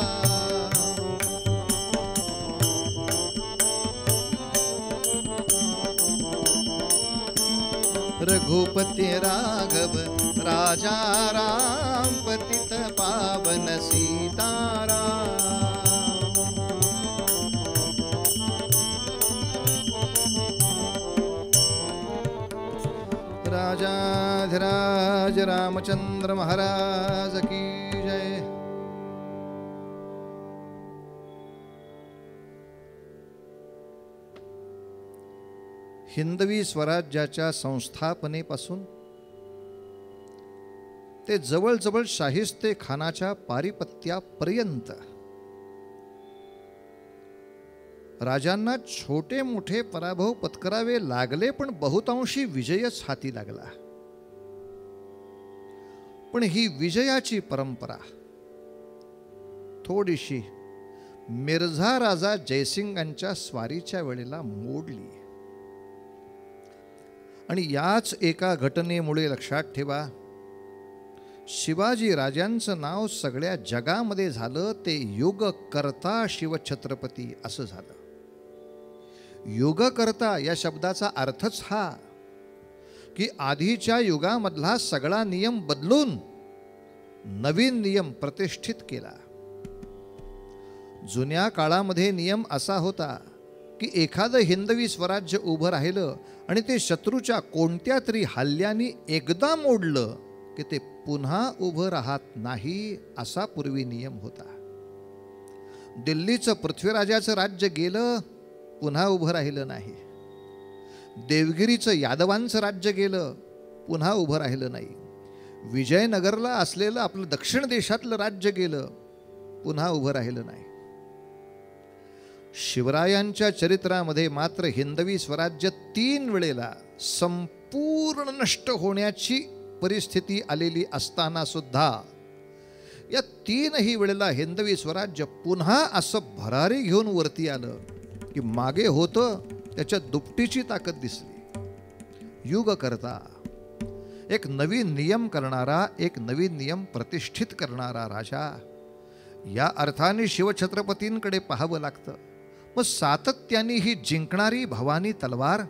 रघुपती राघव राजा राम, पतित पावन सीताराम. राजाधिराज रामचंद्र महाराज की जय. हिंदवी स्वराज्याच्या संस्थापनेपासून ते जवळजवळ शाहिस्ते खानाच्या पारिपत्यापर्यंत राजांना छोटे मोठे पराभव पत्करावे लागले, पण बहुतांशी विजयच हाती लागला. पण ही विजयाची परंपरा थोडीशी मिर्झा राजा जयसिंगांच्या स्वारीच्या वेळेला मोडली. आणि याच एका घटनेमुळे लक्षात ठेवा, शिवाजी राजांचं नाव सगळ्या जगामध्ये झालं ते युगकर्ता शिवछत्रपती असं झालं. युगकर्ता या शब्दाचा अर्थच हा की आधीच्या युगामधला सगळा नियम बदलून नवीन नियम प्रतिष्ठित केला. जुन्या काळामध्ये नियम असा होता की एखादं हिंदवी स्वराज्य उभं राहिलं आणि ते शत्रूच्या कोणत्या तरी हल्ल्याने एकदा मोडलं की ते पुन्हा उभं राहत नाही, असा पूर्वी नियम होता. दिल्लीचं पृथ्वीराजाचं राज्य गेलं, पुन्हा उभं राहिलं नाही. देवगिरीचं यादवांचं राज्य गेलं, पुन्हा उभं राहिलं नाही. विजयनगरला असलेलं आपलं दक्षिण देशातलं राज्य गेलं, पुन्हा उभं राहिलं नाही. शिवरायांच्या चरित्रामध्ये मात्र हिंदवी स्वराज्य 3 वेळेला संपूर्ण नष्ट होण्याची परिस्थिती आलेली असताना सुद्धा या 3ही वेळेला हिंदवी स्वराज्य पुन्हा असं भरारी घेऊन वरती आलं की मागे होतं त्याच्या दुपटीची ताकद दिसली. युगकर्ता, एक नवीन नियम करणारा, एक नवीन नियम प्रतिष्ठित करणारा राजा. या अर्थाने शिवछत्रपतींकडे पाहावं लागतं. मग सातत्याने ही जिंकणारी भवानी तलवार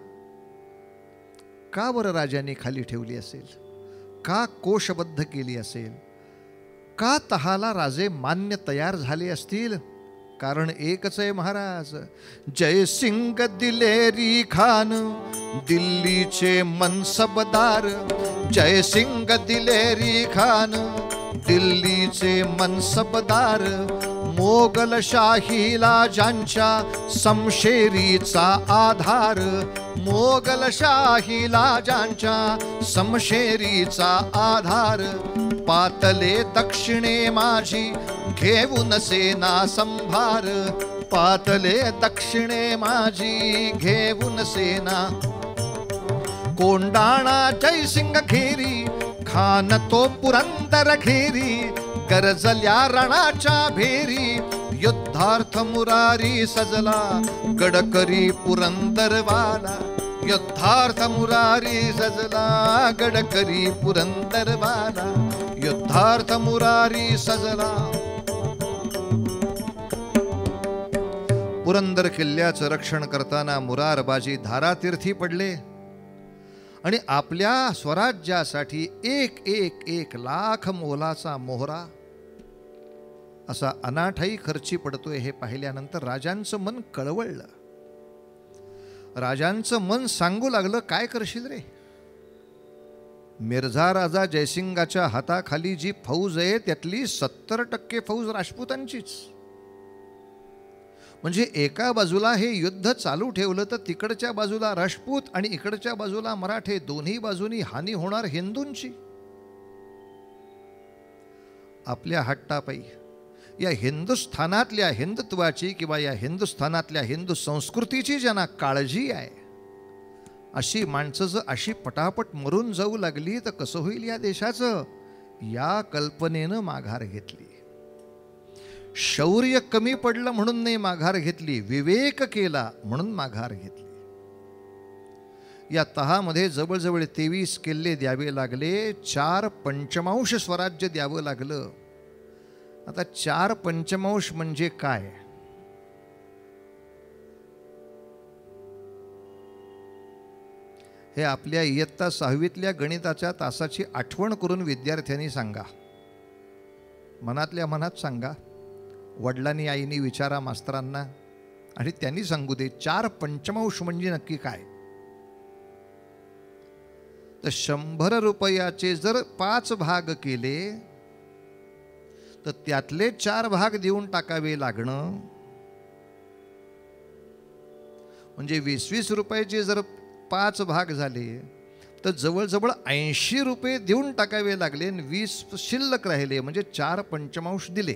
का बरं राजांनी खाली ठेवली असेल? का कोशबद्ध केली असेल? का तहाला राजे मान्य तयार झाले असतील? कारण एकच आहे महाराज, जयसिंग दिलेरी खान दिल्लीचे मनसबदार. जयसिंग दिलेरी खान दिल्लीचे मनसबदार. मोगलशाहीला ज्यांच्या समशेरीचा आधार. मोगलशाहीला ज्यांच्या समशेरीचा आधार. पातले दक्षिणे माझी घेऊन सेना संभार. पातले दक्षिणे माझी घेऊन सेना. कोंडाणा जयसिंग घेरी खान तो पुरंदर घेरी. गरजल्या रणाच्या भेरी युद्धार्थ मुरारी सजला गडकरी पुरंदरवाला. युद्धार्थ मुरारी सजला गडकरी पुरंदरवाला. युद्धार्थ मुरारी सजला. पुरंदर किल्ल्याचं रक्षण करताना मुरारबाजी धारातीर्थी पडले आणि आपल्या स्वराज्यासाठी 1 लाख मोलाचा मोहरा असा अनाठाई खर्ची पडतोय हे पाहिल्यानंतर राजांचं मन कळवळलं. राजांचं मन सांगू लागलं, काय करशील रे? मिर्झा राजा जयसिंगाच्या हाताखाली जी फौज आहे त्यातली 70% फौज राजपूतांचीच. म्हणजे एका बाजूला हे युद्ध चालू ठेवलं तर तिकडच्या बाजूला राजपूत आणि इकडच्या बाजूला मराठे, दोन्ही बाजूनी हानी होणार हिंदूंची. आपल्या हट्टापायी या हिंदुस्थानातल्या हिंदुत्वाची किंवा या हिंदुस्थानातल्या हिंदू संस्कृतीची ज्यांना काळजी आहे अशी माणसं जर अशी पटापट मरून जाऊ लागली तर कसं होईल या देशाचं? या कल्पनेनं माघार घेतली. शौर्य कमी पडलं म्हणून नाही माघार घेतली, विवेक केला म्हणून माघार घेतली. या तहामध्ये जवळजवळ 23 किल्ले द्यावे लागले, 4 पंचमांश स्वराज्य द्यावं लागलं. आता 4 पंचमांश म्हणजे काय? हे आपल्या इयत्ता 6वीतल्या गणिताच्या तासाची आठवण करून विद्यार्थ्यांनी सांगा. मनातल्या मनात सांगा. वडिलांनी आईनी विचारा मास्तरांना आणि त्यांनी सांगू दे 4 पंचमांश म्हणजे नक्की काय. तर 100 रुपयाचे जर 5 भाग केले तर त्यातले 4 भाग देऊन टाकावे लागणं. म्हणजे 20-20 रुपयाचे जर 5 भाग झाले तर जवळजवळ 80 रुपये देऊन टाकावे लागले आणि 20 शिल्लक राहिले, म्हणजे 4 पंचमांश दिले.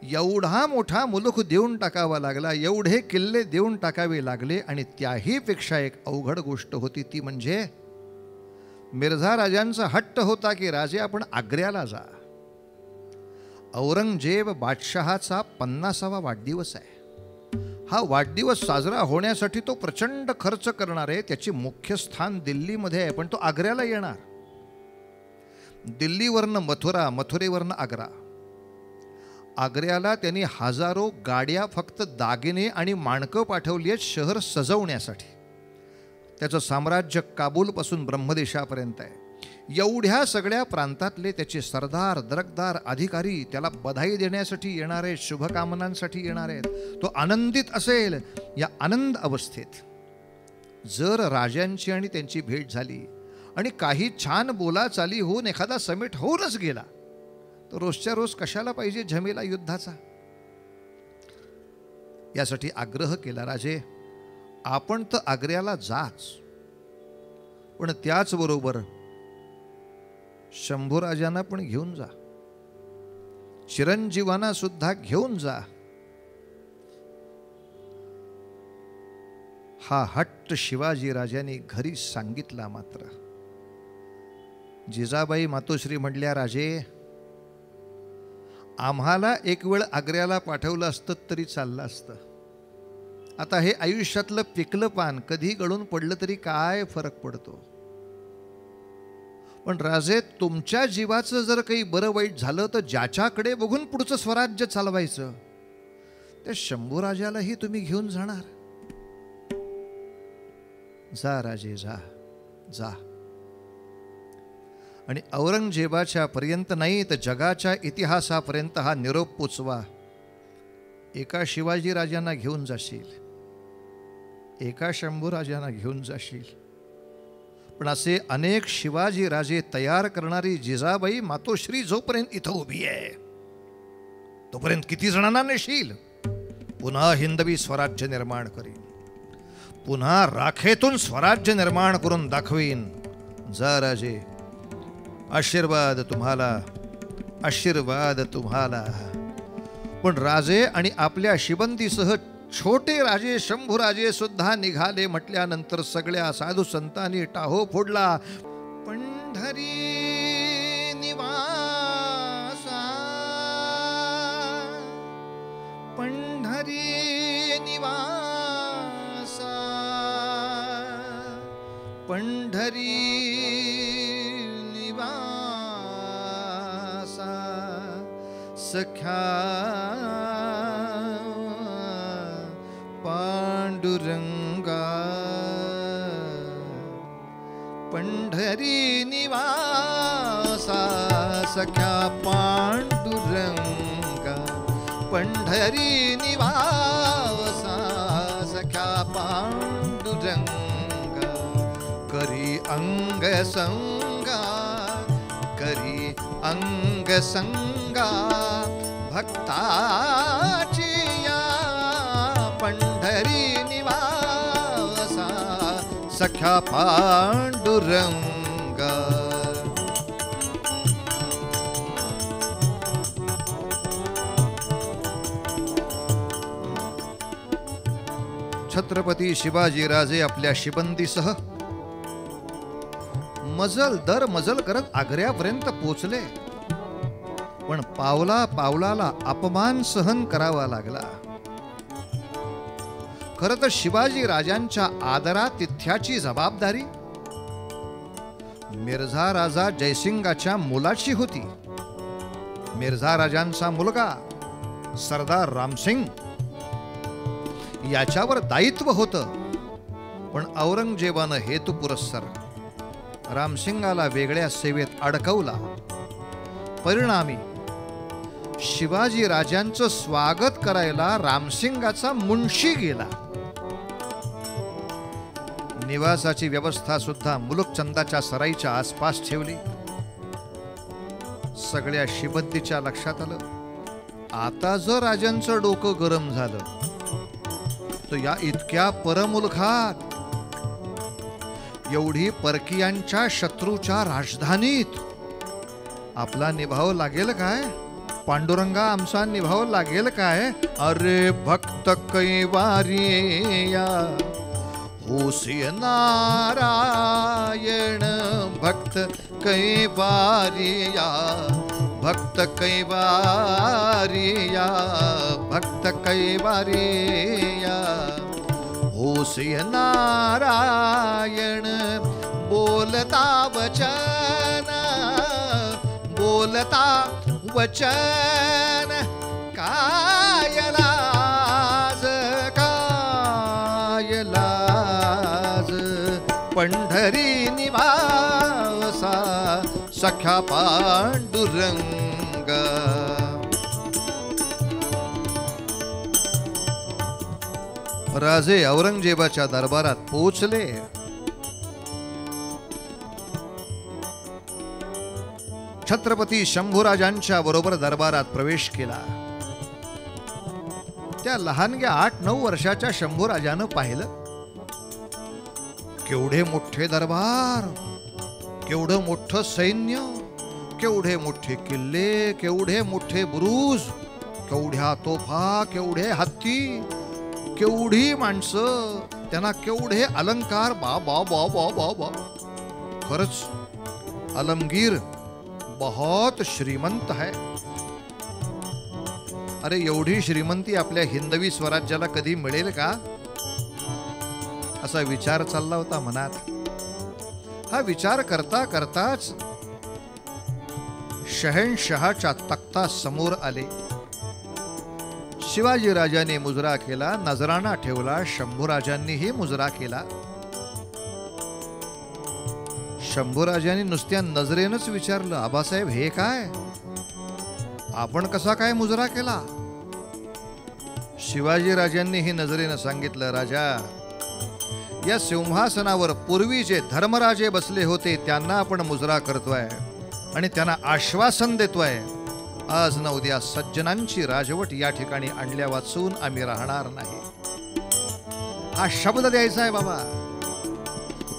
एवढा मोठा मुलूक देऊन टाकावा लागला, एवढे किल्ले देऊन टाकावे लागले. आणि त्याही पेक्षा एक अवघड गोष्ट होती, ती म्हणजे मिर्झा राजांचा हट्ट होता की राजे आपण आग्र्याला जा. औरंगजेब बादशहाचा 50वा वाढदिवस आहे. हा वाढदिवस साजरा होण्यासाठी तो प्रचंड खर्च करणार आहे. त्याचे मुख्य स्थान दिल्लीमध्ये आहे, पण तो आग्र्याला येणार. दिल्लीवरनं मथुरा, मथुरेवरनं आग्रा. आग्र्याला त्यांनी हजारो गाड्या फक्त दागिने आणि माणकं पाठवली आहेत शहर सजवण्यासाठी. त्याचं साम्राज्य काबूलपासून ब्रह्मदेशापर्यंत आहे. एवढ्या सगळ्या प्रांतातले त्याचे सरदार, दरकदार, अधिकारी त्याला बधाई देण्यासाठी येणार आहेत, शुभकामनांसाठी येणार आहेत. तो आनंदित असेल. या आनंद अवस्थेत जर राजांची आणि त्यांची भेट झाली आणि काही छान बोलाचाली होऊन एखादा समेट होऊनच गेला तर रोजच्या रोज कशाला पाहिजे झमेला युद्धाचा. यासाठी आग्रह केला, राजे आपण तर आग्र्याला जाच, पण त्याचबरोबर शंभूराजांना पण घेऊन जा, चिरंजीवांना सुद्धा घेऊन जा. हा हट्ट शिवाजी राजांनी घरी सांगितला. मात्र जिजाबाई मातोश्री म्हटल्या, राजे आम्हाला एक वेळ आग्र्याला पाठवलं असतं तरी चाललं असतं. आता हे आयुष्यातलं पिकलं पान कधी गळून पडलं तरी काय फरक पडतो. पण राजे तुमच्या जीवाचं जर काही बरं वाईट झालं तर ज्याच्याकडे बघून पुढचं स्वराज्य चालवायचं त्या शंभूराजालाही तुम्ही घेऊन जाणार. जा राजे जा जा. आणि औरंगजेबाच्या पर्यंत नाही तर जगाच्या इतिहासापर्यंत हा निरोप पोचवा. एका शिवाजी राजांना घेऊन जाशील, एका शंभूराजांना घेऊन जाशील, पण असे अनेक शिवाजी राजे तयार करणारी जिजाबाई मातोश्री जोपर्यंत इथं उभी आहे तोपर्यंत किती जणांना नेशील. पुन्हा हिंदवी स्वराज्य निर्माण करीन, पुन्हा राखेतून स्वराज्य निर्माण करून दाखवीन. जा राजे, आशीर्वाद तुम्हाला, आशीर्वाद तुम्हाला. पण राजे आणि आपल्या शिबंदीसह छोटे राजे शंभूराजे सुद्धा निघाले म्हटल्यानंतर सगळ्या साधू संतांनी टाहो फोडला. पंढरी निवासा, पंढरी निवासा, पंढरी सख्या पांडुरंगा, पंढरी निवासा सख्या पांडुरंगा, पंढरी निवासा सख्या पांडुरंगा. करी अंग संगा, करी अंग संगा भक्ताची या पंढरी निवासा सख्या पांडुरंगा. छत्रपती शिवाजीराजे आपल्या शिबंदीसह मजल दर मजल करत आग्र्यापर्यंत पोचले. पण पावला पावलाला अपमान सहन करावा लागला. खरं तर शिवाजी राजांच्या आदरातिथ्याची जबाबदारी मिर्झा राजा जयसिंगाच्या मुलाची होती. मिर्झा राजांचा मुलगा सरदार रामसिंग याच्यावर दायित्व होतं. पण औरंगजेबानं हेतुपुरस्सर रामसिंगाला वेगळ्या सेवेत अडकवला. परिणामी शिवाजी राजांचं स्वागत करायला रामसिंगाचा मुंशी गेला. निवासाची व्यवस्था सुद्धा मुलुकचंदाच्या सराईच्या आसपास ठेवली. सगळ्या शिबंदीच्या लक्षात आलं, आता जर राजांचं डोकं गरम झालं तर या इतक्या परमुलखात, एवढी परकीयांच्या शत्रूच्या राजधानीत आपला निभाव लागेल काय? पांडुरंगा आमचा निभाव लागेल काय? अरे भक्त कैवारिया होसी नारायण, भक्त कैवारिया, भक्त कैवारिया, भक्त कैवारिया होसी नारायण. बोलता वचन बोलता वचन काय लाज पंढरी निवासा सख्या पांडुरंग. राजे औरंगजेबाच्या दरबारात पोहोचले. छत्रपती शंभूराजांच्या बरोबर दरबारात प्रवेश केला. त्या लहानग्या 8-9 वर्षाच्या शंभूराजानं पाहिलं, केवढे मोठे दरबार, केवढं मोठं सैन्य, केवढे मोठे किल्ले, केवढे मोठे बुरुज, केवढ्या तोफा, केवढे हत्ती, केवढी माणसं, त्यांना केवढे अलंकार. बा बा बा बा बा बा. खरंच आलमगीर बहुत श्रीमंत है. अरे एवढी श्रीमंती आपल्या हिंदवी स्वराज्याला कधी मिळेल का, असा विचार चालला होता मनात. हा विचार करता करताच शहनशहाच्या तख्ता समोर आले. शिवाजी राजाने मुजरा केला, नजराणा ठेवला. शंभूराजांनीही मुजरा केला. शंभूराजांनी नुसत्या नजरेनंच विचारलं, आबासाहेब हे काय, आपण कसा काय मुजरा केला. शिवाजी राजांनी ही नजरेनं सांगितलं, राजा, या सिंहासनावर पूर्वी जे धर्मराजे बसले होते त्यांना आपण मुजरा करतोय आणि त्यांना आश्वासन देतोय, आज न उद्या सज्जनांची राजवट या ठिकाणी आणल्या वाचून आम्ही राहणार नाही. हा शब्द द्यायचा आहे बाबा.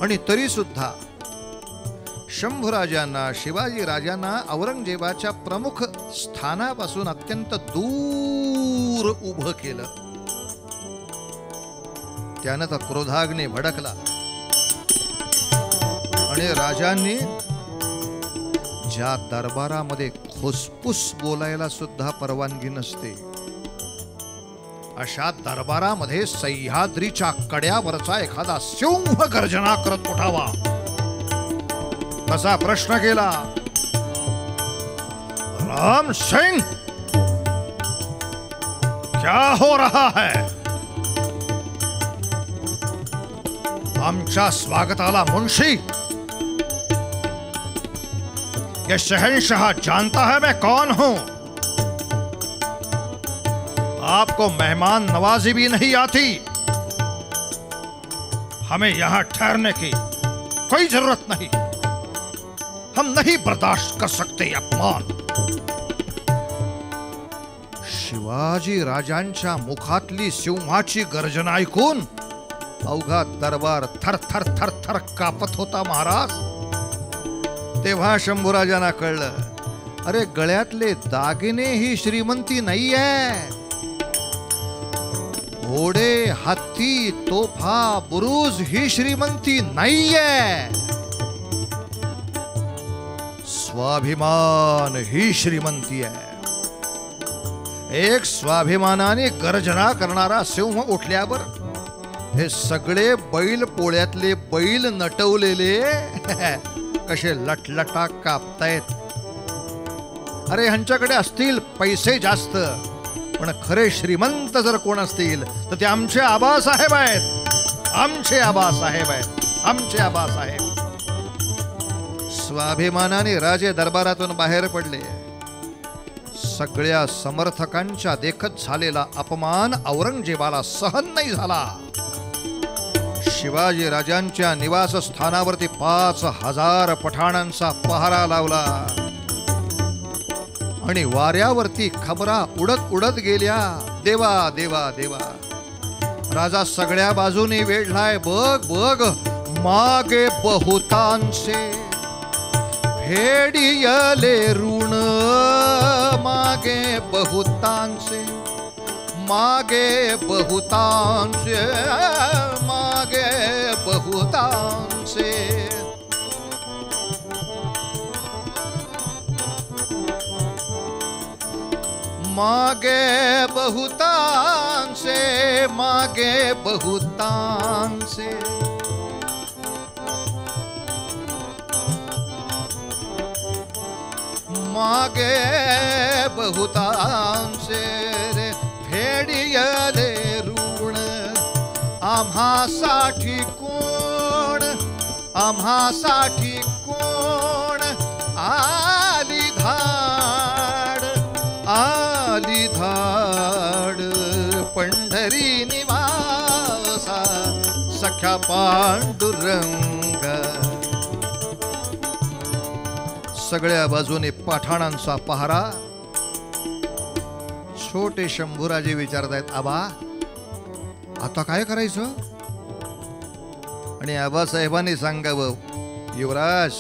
आणि तरी सुद्धा शंभूराजांना, शिवाजी राजांना औरंगजेबाच्या प्रमुख स्थानापासून अत्यंत दूर उभं केलं. त्यानं तर क्रोधाग्नी भडकला आणि राजांनी ज्या दरबारामध्ये खुसफुस बोलायला सुद्धा परवानगी नसते, अशा दरबारामध्ये सह्याद्रीच्या कड्यावरचा एखादा सिंह गर्जना करत उठावा तसा प्रश्न केला, राम सिंह क्या हो रहा है. आमच्या स्वागताला मुंशी, ये शहंशाह जानता है मैं कौन हूं. आपको मेहमान नवाजी भी नहीं आती. हमें यहां ठहरने की कोई जरूरत नहीं. हम नहीं बर्दाश्त कर सकते अपमान. शिवाजी राजांच्या मुखातली सिंहाची गर्जना ऐकून अवघा दरबार थर थर थर थर कापत होता महाराज. तेव्हा शंभूराजांना कळलं, अरे गळ्यातले दागिने ही श्रीमंती नाहीये. घोडे, हत्ती, तोफा, बुरुज ही श्रीमंती नाहीये. स्वाभिमान ही श्रीमंती आहे. एक स्वाभिमानाने गर्जना करणारा सिंह उठल्यावर हे सगळे बैल पोळ्यातले बैल नटवलेले कसे लटलटा कापतायत. अरे ह्यांच्याकडे असतील पैसे जास्त, पण खरे श्रीमंत जर कोण असतील तर ते आमचे आबासाहेब आहेत. आमचे आबासाहेब आहेत. आमचे आबासाहेब. स्वाभिमानाने राजे दरबारातून बाहेर पडले. सगळ्या समर्थकांच्या देखत झालेला अपमान औरंगजेबाला सहन नाही झाला. शिवाजी राजांच्या निवासस्थानावरती 5000 पठाणांचा पहारा लावला आणि वाऱ्यावरती खबरा उडत उडत गेल्या. देवा देवा देवा. राजा सगळ्या बाजूने वेढलाय. बघ बघ, मागे बहुतांचे फेडियले ऋण. मागे बहुतांचे, मागे बहुतांचे, मागे बहुतांचे. मागे बहुतांचे, मागे बहुतांचे. मागे बहुतांचे रे फेडियले ऋण आम्हासाठी कोण आली धाड पंढरी निवासा सख्या पांडुरंग. सगळ्या बाजूने पठाणांचा पहारा. छोटे शंभूराजे विचारतायत, आबा आता काय करायचं? आणि आबासाहेबांनी सांगावं, युवराज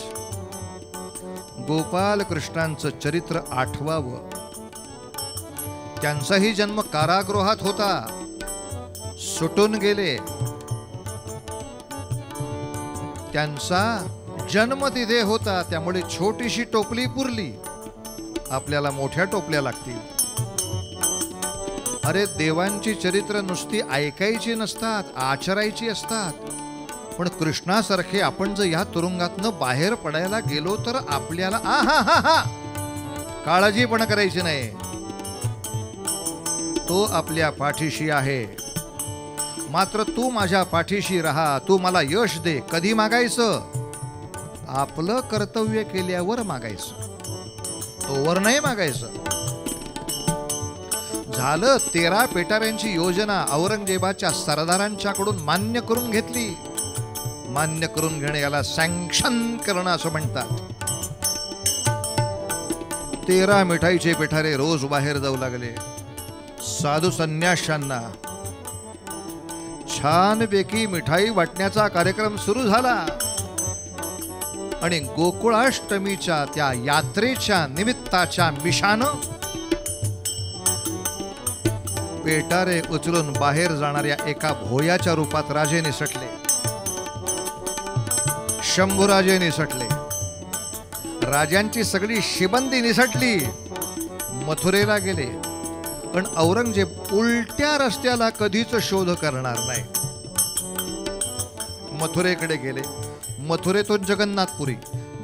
गोपाल कृष्णांचं चरित्र आठवावं. त्यांचाही जन्म कारागृहात होता, सुटून गेले. त्यांचा जन्म तिथे होता, त्यामुळे छोटीशी टोपली पुरली. आपल्याला मोठ्या टोपल्या लागतील. अरे देवांची चरित्र नुसती ऐकायची नसतात, आचरायची असतात. पण कृष्णासारखे आपण जर या तुरुंगातनं बाहेर पडायला गेलो तर आपल्याला काळजी पण करायची नाही. तो आपल्या पाठीशी आहे. मात्र तू माझ्या पाठीशी राहा, तू मला यश दे. कधी मागायचं? आपलं कर्तव्य केल्यावर मागायचं, तोवर नाही मागायचं. झालं. 13 पेटाऱ्यांची योजना औरंगजेबाच्या सरदारांच्याकडून मान्य करून घेतली. मान्य करून घेणे याला सँक्शन करणं असं म्हणतात. 13 मिठाईचे पेठारे रोज बाहेर जाऊ लागले. साधू संन्याशांना छानपैकी मिठाई वाटण्याचा कार्यक्रम सुरू झाला. आणि गोकुळाष्टमीच्या त्या यात्रेच्या निमित्ताच्या मिशानं पेटारे उचलून बाहेर जाणाऱ्या एका भोयाच्या रूपात राजे निसटले. शंभूराजे निसटले. राजांची सगळी शिबंदी निसटली. मथुरेला गेले. पण औरंगजेब उलट्या रस्त्याला कधीच शोध करणार नाही. मथुरेकडे गेले. मथुरेतून जगन्नाथपुरी,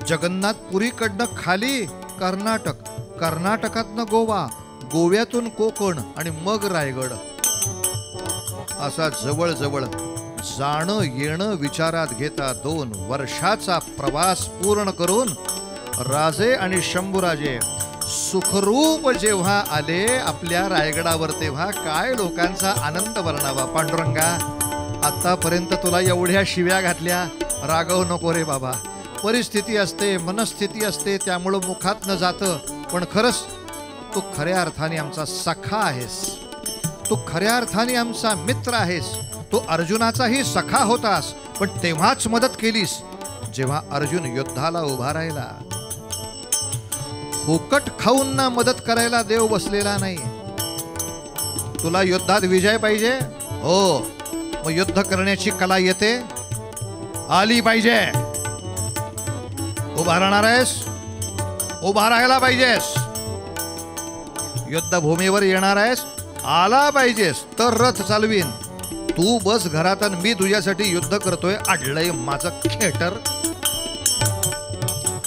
जगन्नाथपुरीकडनं खाली कर्नाटक, कर्नाटकातनं गोवा, गोव्यातून कोकण आणि मग रायगड. असा जवळजवळ जाणं येणं विचारात घेता 2 वर्षाचा प्रवास पूर्ण करून राजे आणि शंभूराजे सुखरूप जेव्हा आले आपल्या रायगडावर, तेव्हा काय लोकांचा आनंद वर्णावा. पांडुरंगा, आतापर्यंत तुला एवढ्या शिव्या घातल्या, रागव नको रे बाबा. परिस्थिती असते, मनस्थिती असते, त्यामुळं मुखात न जातं. पण खरंच तू खऱ्या अर्थाने आमचा सखा आहेस. तू खऱ्या अर्थाने आमचा मित्र आहेस. तू अर्जुनाचाही सखा होतास, पण तेव्हाच मदत केलीस जेव्हा अर्जुन युद्धाला उभा राहिला. फुकट खाऊन ना मदत करायला देव बसलेला नाही. तुला युद्धात विजय पाहिजे? हो, मग युद्ध करण्याची कला येते, आली पाहिजे. उभा राहणार आहेस, उभा राहायला पाहिजेस. युद्धभूमीवर येणार आहेस, आला पाहिजेस तर रथ चालवीन. तू बस घरात आणि मी तुझ्यासाठी युद्ध करतोय, अडलंय माझं खेटर.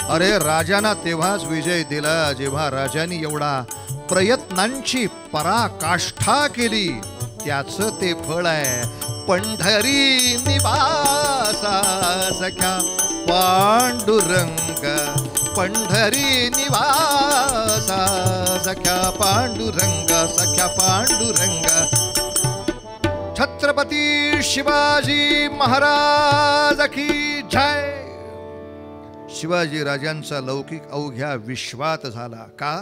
अरे राजांना तेव्हाच विजय दिला जेव्हा राजांनी एवढा प्रयत्नांची पराकाष्ठा केली. त्याचं ते फळ आहे पंढरी निवासा सख्या पांडुरंग. पंढरी निवासा सख्या पांडुरंग, सख्या पांडुरंग. छत्रपती शिवाजी महाराज की जय. शिवाजी राजांचा लौकिक अवघ्या विश्वात झाला. का?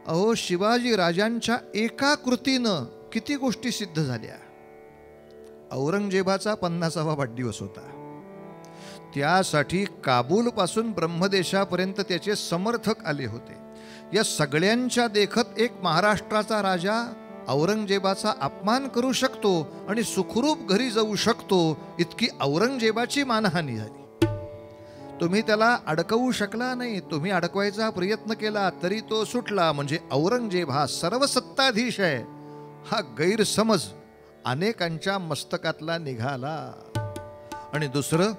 अहो, शिवाजी राजांच्या एका कृतीनं किती गोष्टी सिद्ध झाल्या. औरंगजेबाचा 50वा वाढदिवस होता. त्यासाठी काबूल पासून ब्रह्मदेशापर्यंत त्याचे समर्थक आले होते. या सगळ्यांच्या देखत एक महाराष्ट्राचा राजा औरंगजेबाचा अपमान करू शकतो आणि सुखरूप घरी जाऊ शकतो, इतकी औरंगजेबाची मानहानी झाली. तुम्ही त्याला अडकवू शकला नाही. तुम्ही अडकवायचा प्रयत्न केला तरी तो सुटला. म्हणजे औरंगजेब हा सर्वसत्ताधीश आहे, हा गैरसमज अनेकांच्या मस्तकातला निघाला. आणि दुसरं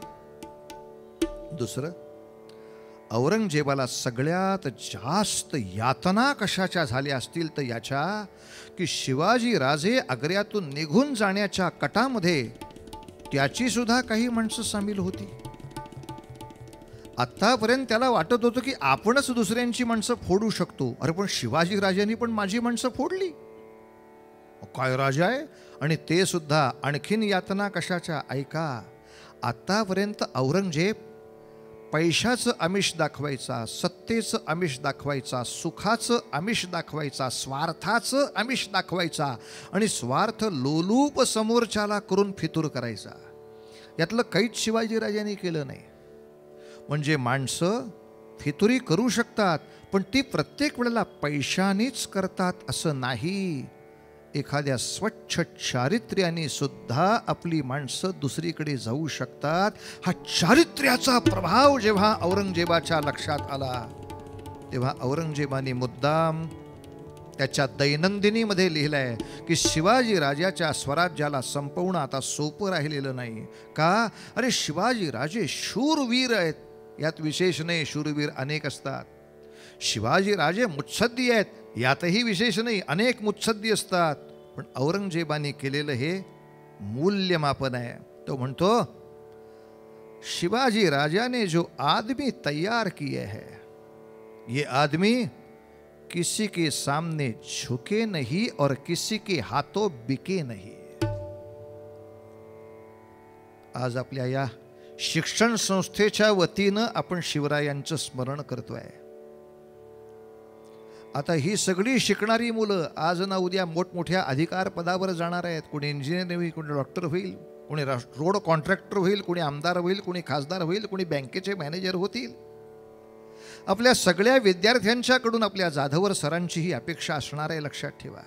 औरंगजेबाला सगळ्यात जास्त यातना कशाच्या झाल्या असतील तर याच्या की शिवाजी राजे आग्र्यातून निघून जाण्याच्या कटामध्ये त्याची सुद्धा काही माणसं सामील होती. आतापर्यंत त्याला वाटत होतं की आपणच दुसऱ्यांची माणसं फोडू शकतो. अरे पण शिवाजी राजांनी पण माझी माणसं फोडली. काय राजा आहे. आणि ते सुद्धा आणखीन यातना कशाच्या ऐका. आतापर्यंत औरंगजेब पैशाचं आमिष दाखवायचा, सत्तेचं आमिष दाखवायचा, सुखाचं आमिष दाखवायचा, स्वार्थाचं आमिष दाखवायचा आणि स्वार्थ लोलूप समोरच्याला करून फितूर करायचा. यातलं काहीच शिवाजीराजांनी केलं नाही. म्हणजे माणसं फितुरी करू शकतात पण ती प्रत्येक वेळेला पैशानेच करतात असं नाही. एखाद्या स्वच्छ चारित्र्याने सुद्धा आपली माणसं दुसरीकडे जाऊ शकतात. हा चारित्र्याचा प्रभाव जेव्हा औरंगजेबाच्या लक्षात आला तेव्हा औरंगजेबाने मुद्दाम त्याच्या दैनंदिनीमध्ये लिहिलंय की शिवाजी राजाच्या स्वराज्याला संपवणं आता सोपं राहिलेलं नाही. का. अरे शिवाजी राजे शूरवीर आहेत. यात विशेष नाही, शूरवीर अनेक असतात. शिवाजी राजे मुत्सद्दी आहेत, यातही विशेष नाही, अनेक मुत्सद्दी असतात. पण औरंगजेबाने केलेलं हे मूल्यमापन आहे. तो म्हणतो शिवाजी राजा ने जो आदमी तैयार किए हैं ये आदमी किसी के सामने झुके नहीं और किसी के हाथों बिके नहीं. आज आपल्या या शिक्षण संस्थेच्या वतीनं आपण शिवरायांचं स्मरण करतोय. आता ही सगळी शिकणारी मुलं आज ना उद्या मोठमोठ्या अधिकार पदावर जाणार आहेत. कोणी इंजिनियर होईल, कोणी डॉक्टर होईल, कोणी रोड कॉन्ट्रॅक्टर होईल, कोणी आमदार होईल, कोणी खासदार होईल, कोणी बँकेचे मॅनेजर होतील. आपल्या सगळ्या विद्यार्थ्यांच्याकडून आपल्या जाधवर सरांची ही अपेक्षा असणार आहे. लक्षात ठेवा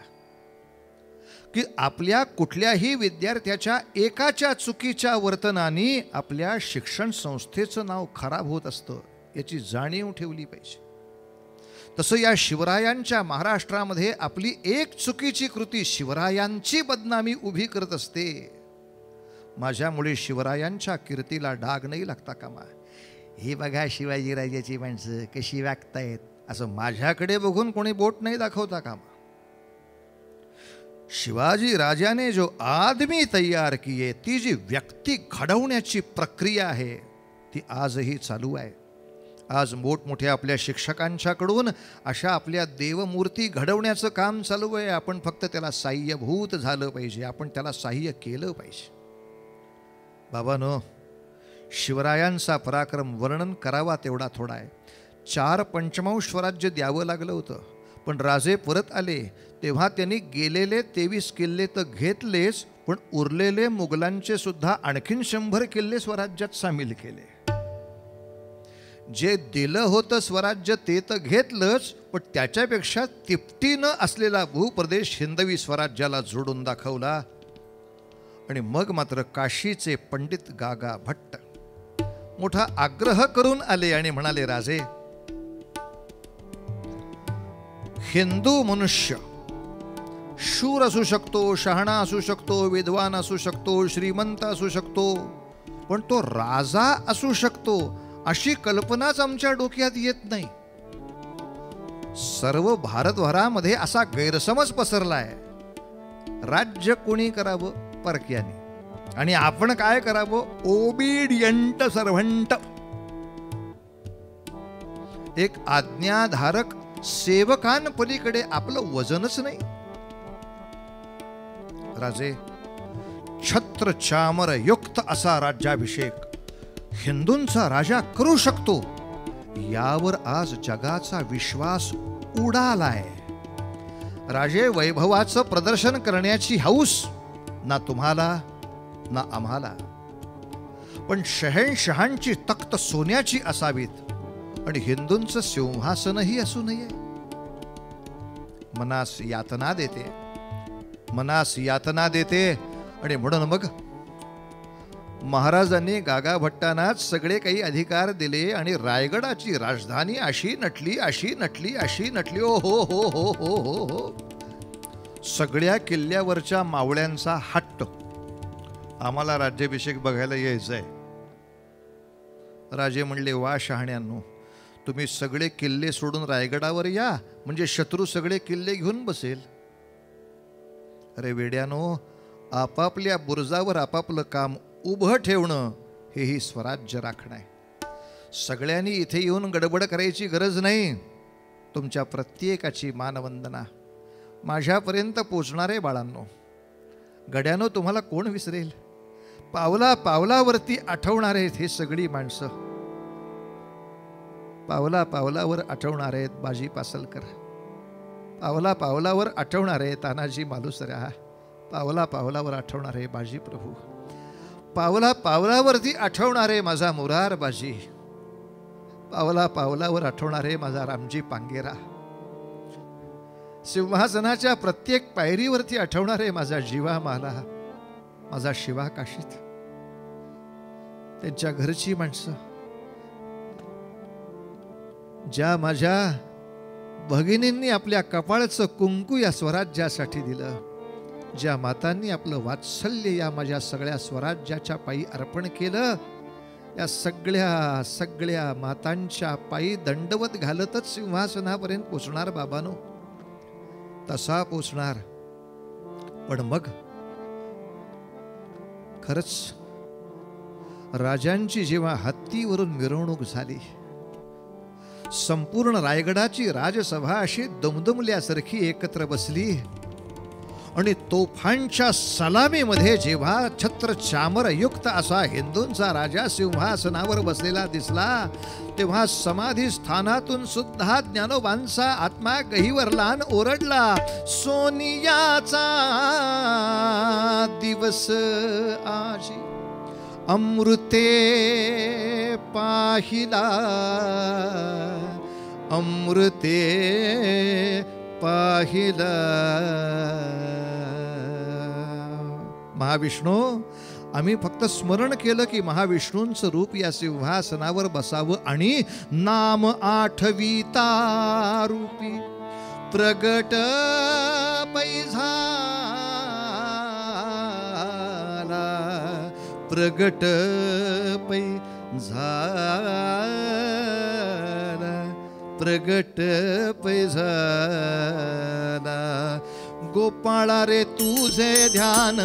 की आपल्या कुठल्याही विद्यार्थ्याच्या एकाच्या चुकीच्या वर्तनाने आपल्या शिक्षण संस्थेचं नाव खराब होत असतं, याची जाणीव ठेवली पाहिजे. तसं या शिवरायांच्या महाराष्ट्रामध्ये आपली एक चुकीची कृती शिवरायांची बदनामी उभी करत असते. माझ्यामुळे शिवरायांच्या कीर्तीला डाग नाही लागता कामा. हे बघा शिवाजीराजाची माणसं कशी वागतायत असं माझ्याकडे बघून कोणी बोट नाही दाखवता कामा. शिवाजी राजाने जो आदमी तैयार किए, ती जी व्यक्ती घडवण्याची प्रक्रिया आहे ती आजही चालू आहे. आज मोठमोठ्या आपल्या शिक्षकांच्याकडून अशा आपल्या देवमूर्ती घडवण्याचं काम चालू आहे. आपण फक्त त्याला साह्यभूत झालं पाहिजे, आपण त्याला साह्य केलं पाहिजे. बाबांनो, शिवरायांचा पराक्रम वर्णन करावा तेवढा थोडा आहे. 4 पंचमांश स्वराज्य द्यावं लागलं होतं, पण राजे परत आले तेव्हा त्यांनी गेलेले 23 किल्ले तर घेतलेच, पण उरलेले मुघलांचे सुद्धा आणखीन 100 किल्ले स्वराज्यात सामील केले. जे दिलं होतं स्वराज्य ते तर घेतलंच, पण त्याच्यापेक्षा तिपटीनं असलेला भूप्रदेश हिंदवी स्वराज्याला जोडून दाखवला. आणि मग मात्र काशीचे पंडित गागा भट्ट मोठा आग्रह करून आले आणि म्हणाले, राजे, हिंदू मनुष्य शूर असू शकतो, शहाणा असू शकतो, विद्वान असू शकतो, श्रीमंत असू शकतो, पण तो राजा असू शकतो अशी कल्पनाच आमच्या डोक्यात येत नाही. सर्व भारतभरामध्ये असा गैरसमज पसरलाय. राज्य कोणी करावं? परक्याने. आणि आपण काय करावं? Obedient servant. एक आज्ञाधारक सेवकांपलीकडे आपलं वजनच नाही. राजे, छत्र चामर युक्त असा राज्याभिषेक हिंदूंचा राजा करू शकतो यावर आज जगाचा विश्वास उडालाय. राजे, वैभवाचं प्रदर्शन करण्याची हौस ना तुम्हाला ना आम्हाला, पण शहंशहांची तख्त सोन्याची असावीत आणि हिंदूंचं सिंहासनही असू नये. मनास यातना देते, मनास यातना देते. आणि म्हणून मग महाराजांनी गागा भट्टांनाच सगळे काही अधिकार दिले आणि रायगडाची राजधानी अशी नटली, अशी नटली, अशी नटली. ओ हो हो हो हो हो हो. सगळ्या किल्ल्यावरच्या मावळ्यांचा हट्ट, आम्हाला राज्याभिषेक बघायला यायचंय. राजे म्हणले, वा शहाण्यांनो, तुम्ही सगळे किल्ले सोडून रायगडावर या, म्हणजे शत्रू सगळे किल्ले घेऊन बसेल. अरे वेड्यानो, आपापल्या बुरुजावर आपापलं काम उभं ठेवणं हेही स्वराज्य राखणं आहे. सगळ्यांनी इथे येऊन गडबड करायची गरज नाही. तुमच्या प्रत्येकाची मानवंदना माझ्यापर्यंत पोचणारे बाळांनो. गड्यानो, तुम्हाला कोण विसरेल? पावला पावलावरती आठवणारे आहेत हे सगळी माणसं. पावला पावलावर आठवणारे आहेत बाजी पासलकर, पावला पावलावर आठवणारे तानाजी मालुसरा, पावला पावलावर आठवणारे बाजी प्रभू, पावला पावलावरती आठवणारे माझा मुरार बाजी, पावला पावलावर आठवणारे माझा रामजी पांगेरा, सिंहासनाच्या प्रत्येक पायरीवरती आठवणारे माझा जीवा माला, माझा शिवा काशीत. त्यांच्या घरची माणसं, ज्या माझ्या भगिनींनी आपल्या कपाळाचं कुंकू या स्वराज्यासाठी दिलं, ज्या मातांनी आपलं वात्सल्य या माझ्या सगळ्या स्वराज्याच्या पायी अर्पण केलं, या सगळ्या सगळ्या मातांच्या पायी दंडवत घालतच सिंहासनापर्यंत पोचणार बाबानो, तसा पोचणार. पण मग खरंच राजांची जेव्हा हत्तीवरून मिरवणूक झाली, संपूर्ण रायगडाची राजसभा अशी दमदमल्यासारखी एकत्र बसली आणि तोफांच्या सलामीमध्ये जेव्हा छत्र चामर युक्त असा हिंदूंचा राजा सिंहासनावर बसलेला दिसला, तेव्हा समाधी स्थानातून सुद्धा ज्ञानोबांचा आत्मा गहिवरलान ओरडला, सोनियाचा दिवस आजी अमृते पाहिला, अमृते पाहिला. महाविष्णू, आम्ही फक्त स्मरण केलं की महाविष्णूंचं रूप या सिंहासनावर बसावं आणि नाम आठविता रूपी प्रगट पैझाला, प्रगट पैझाला, प्रगट पैझाला. गोपाळा रे तुझे ध्यान,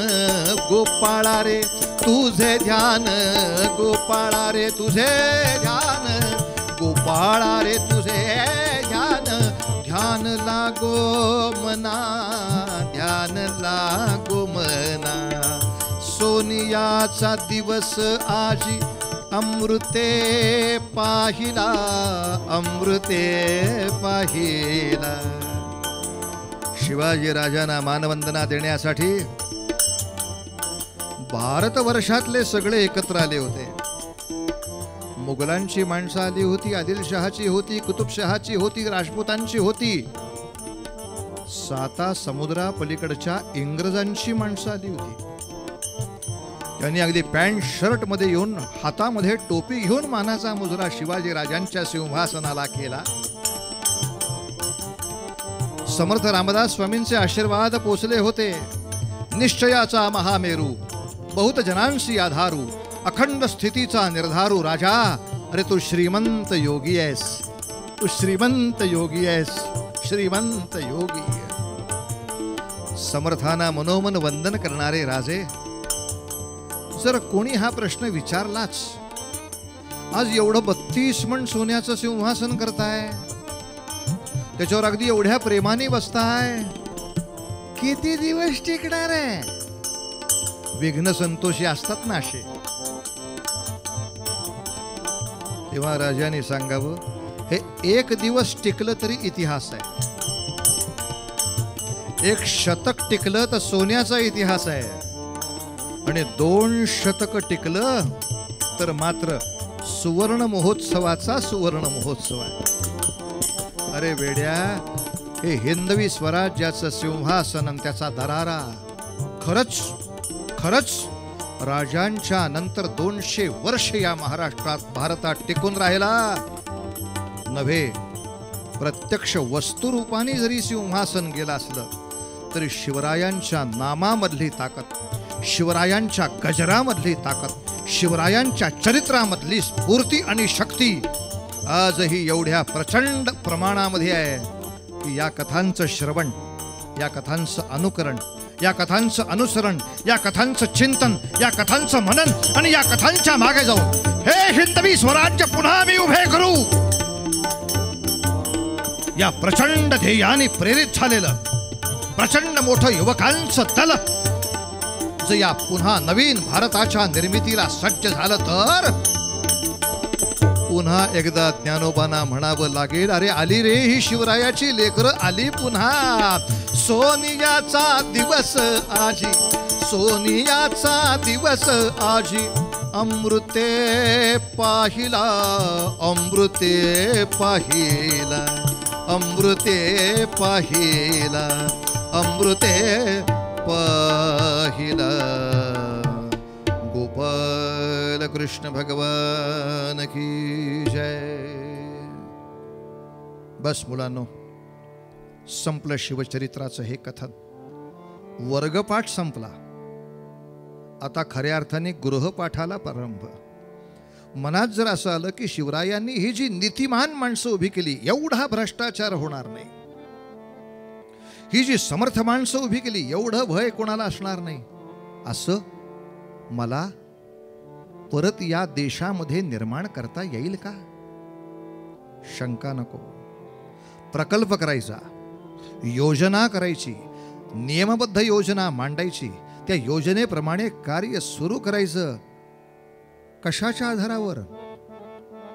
गोपाळा रे तुझे ध्यान, गोपाळा रे तुझे ध्यान, गोपाळा रे तुझे ध्यान, ध्यान लागो मना, ध्यान लागो मना. सोनियाचा दिवस आजी अमृते पाहिला, अमृते पाहिला. शिवाजी राजांना मानवंदना देण्यासाठी भारतवर्षातले सगळे एकत्र आले होते. मुघलांची माणसं आली होती, आदिलशहाची होती, कुतुबशहाची होती, राजपुतांची होती, 7 समुद्रा पलीकडच्या इंग्रजांची माणसं आली होती. त्यांनी अगदी पॅन्ट शर्ट मध्ये येऊन हातामध्ये टोपी घेऊन मानाचा मुजरा शिवाजी राजांच्या सिंहासनाला केला. समर्थ रामदास स्वामींचे आशीर्वाद पोचले होते. निश्चयाचा महामेरू, बहुत जनांशी आधारू, अखंड स्थितीचा निर्धारू राजा, अरे तू श्रीमंत योगी आहेस, तू श्रीमंत योगी आहेस, श्रीमंत योगी. समर्थांना मनोमन वंदन करणारे राजे, जर कोणी हा प्रश्न विचारलाच, आज एवढं 32 मण सोन्याचं सिंहासन करताय, त्याच्यावर अगदी एवढ्या प्रेमाने बसताय, किती दिवस टिकणार आहे? विघ्न संतोषी असतात ना असे. तेव्हा राजाने सांगावं, हे 1 दिवस टिकलं तरी इतिहास आहे, 1 शतक टिकलं तर सोन्याचा इतिहास आहे, आणि 2 शतक टिकलं तर मात्र सुवर्ण महोत्सवाचा सुवर्ण महोत्सव आहे. अरे वेड्या, हे हिंदवी स्वराज्याचं सिंहासन आणि त्याचा दरारा खरंच खरंच राजांच्या नंतर 200 वर्ष या महाराष्ट्रात भारतात टिकून राहिला नव्हे. प्रत्यक्ष वस्तुरूपाने जरी सिंहासन गेलं असलं तरी शिवरायांच्या नामामधली ताकद, शिवरायांच्या गजरामधली ताकद, शिवरायांच्या चरित्रामधली स्फूर्ती आणि शक्ती आजही एवढ्या प्रचंड प्रमाणामध्ये आहे की या कथांचं श्रवण, या कथांचं अनुकरण, या कथांचं अनुसरण, या कथांचं चिंतन, या कथांचं मनन आणि या कथांच्या मागे जाऊन हे हिंदवी स्वराज्य पुन्हा मी उभे करू या प्रचंड ध्येयाने प्रेरित झालेलं प्रचंड मोठं युवकांचं दल जर या पुन्हा नवीन भारताच्या निर्मितीला सज्ज झालं तर पुन्हा एकदा ज्ञानोबांना म्हणावं लागेल, अरे आली रे ही शिवरायाची लेकरं आली पुन्हा. सोनियाचा दिवस आजी, सोनियाचा दिवस आजी, अमृते पाहिला, अमृते पाहिला, अमृते पाहिला, अमृते पाहिला. गोपाल कृष्ण भगवान की जय. बस मुलांनो, संपलं शिवचरित्राचं हे कथन. वर्गपाठ संपला, आता खऱ्या अर्थाने गृहपाठाला प्रारंभ. मनात जर असं आलं की शिवरायांनी ही जी नीतिमान माणसं उभी केली एवढा भ्रष्टाचार होणार नाही, ही जी समर्थ माणसं उभी केली एवढं भय कोणाला असणार नाही, असं मला परत या देशामध्ये निर्माण करता येईल का? शंका नको. प्रकल्प करायचा, योजना करायची, नियमबद्ध योजना मांडायची, त्या योजनेप्रमाणे कार्य सुरू करायचं. कशाच्या आधारावर?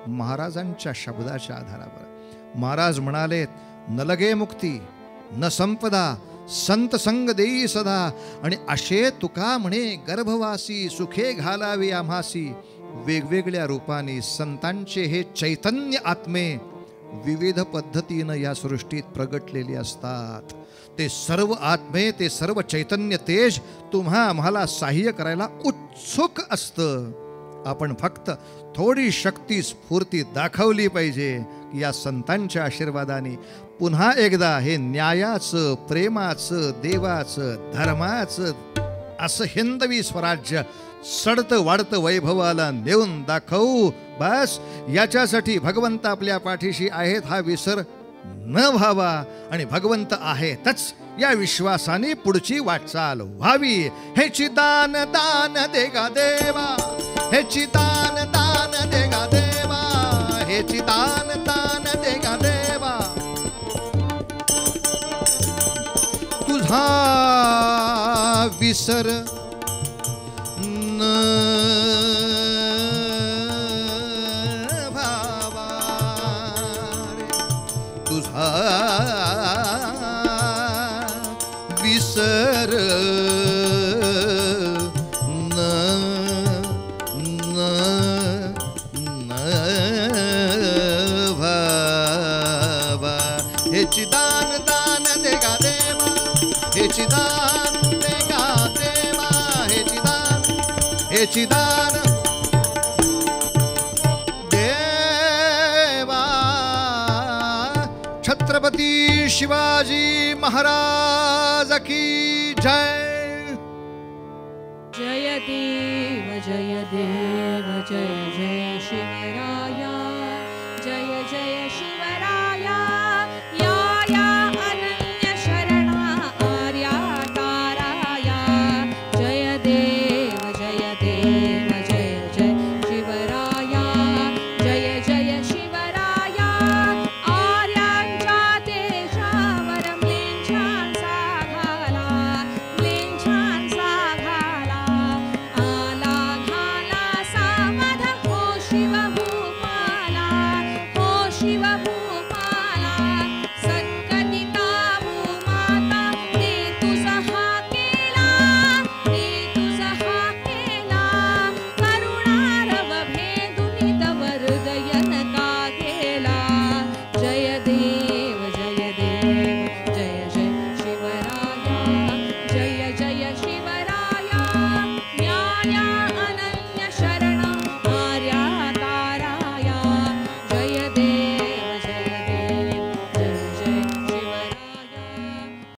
महाराजांच्या शब्दाच्या आधारावर. महाराज म्हणाले, न लगे मुक्ती न संपदा, संत संग देई सदा. आणि असे तुका म्हणे, गर्भवासी सुखे घालावे आम्हासी. वेगवेगळ्या रूपाने संतांचे हे चैतन्य आत्मे विविध पद्धतीनं या सृष्टीत प्रगटलेले असतात. ते सर्व आत्मे, ते सर्व चैतन्य तेज तुम्हा आम्हाला सहाय्य करायला उत्सुक असतं. आपण फक्त थोडी शक्ती स्फूर्ती दाखवली पाहिजे की या संतांच्या आशीर्वादाने पुन्हा एकदा हे न्यायाचं, प्रेमाचं, देवाचं, धर्माचं असं हिंदवी स्वराज्य सडतं वाढतं वैभवाला नेऊन दाखवू. बस याच्यासाठी भगवंत आपल्या पाठीशी आहेत हा विसर न व्हावा आणि भगवंत आहेतच या विश्वासाने पुढची वाटचाल व्हावी. हेची दान दान देगा देवा, हेची दान दान देगा देवा, हेची दान दान देगा देवा. तुझा विसर न भावा रे, तुझा विसर न भावा. हेची दान दान देगा देवा, हेची दान देगा देवा, हेची दान, हेची दान देवा. छत्रपती शिवाजी महाराज की जय. जय देव जय देव जय जय शिव.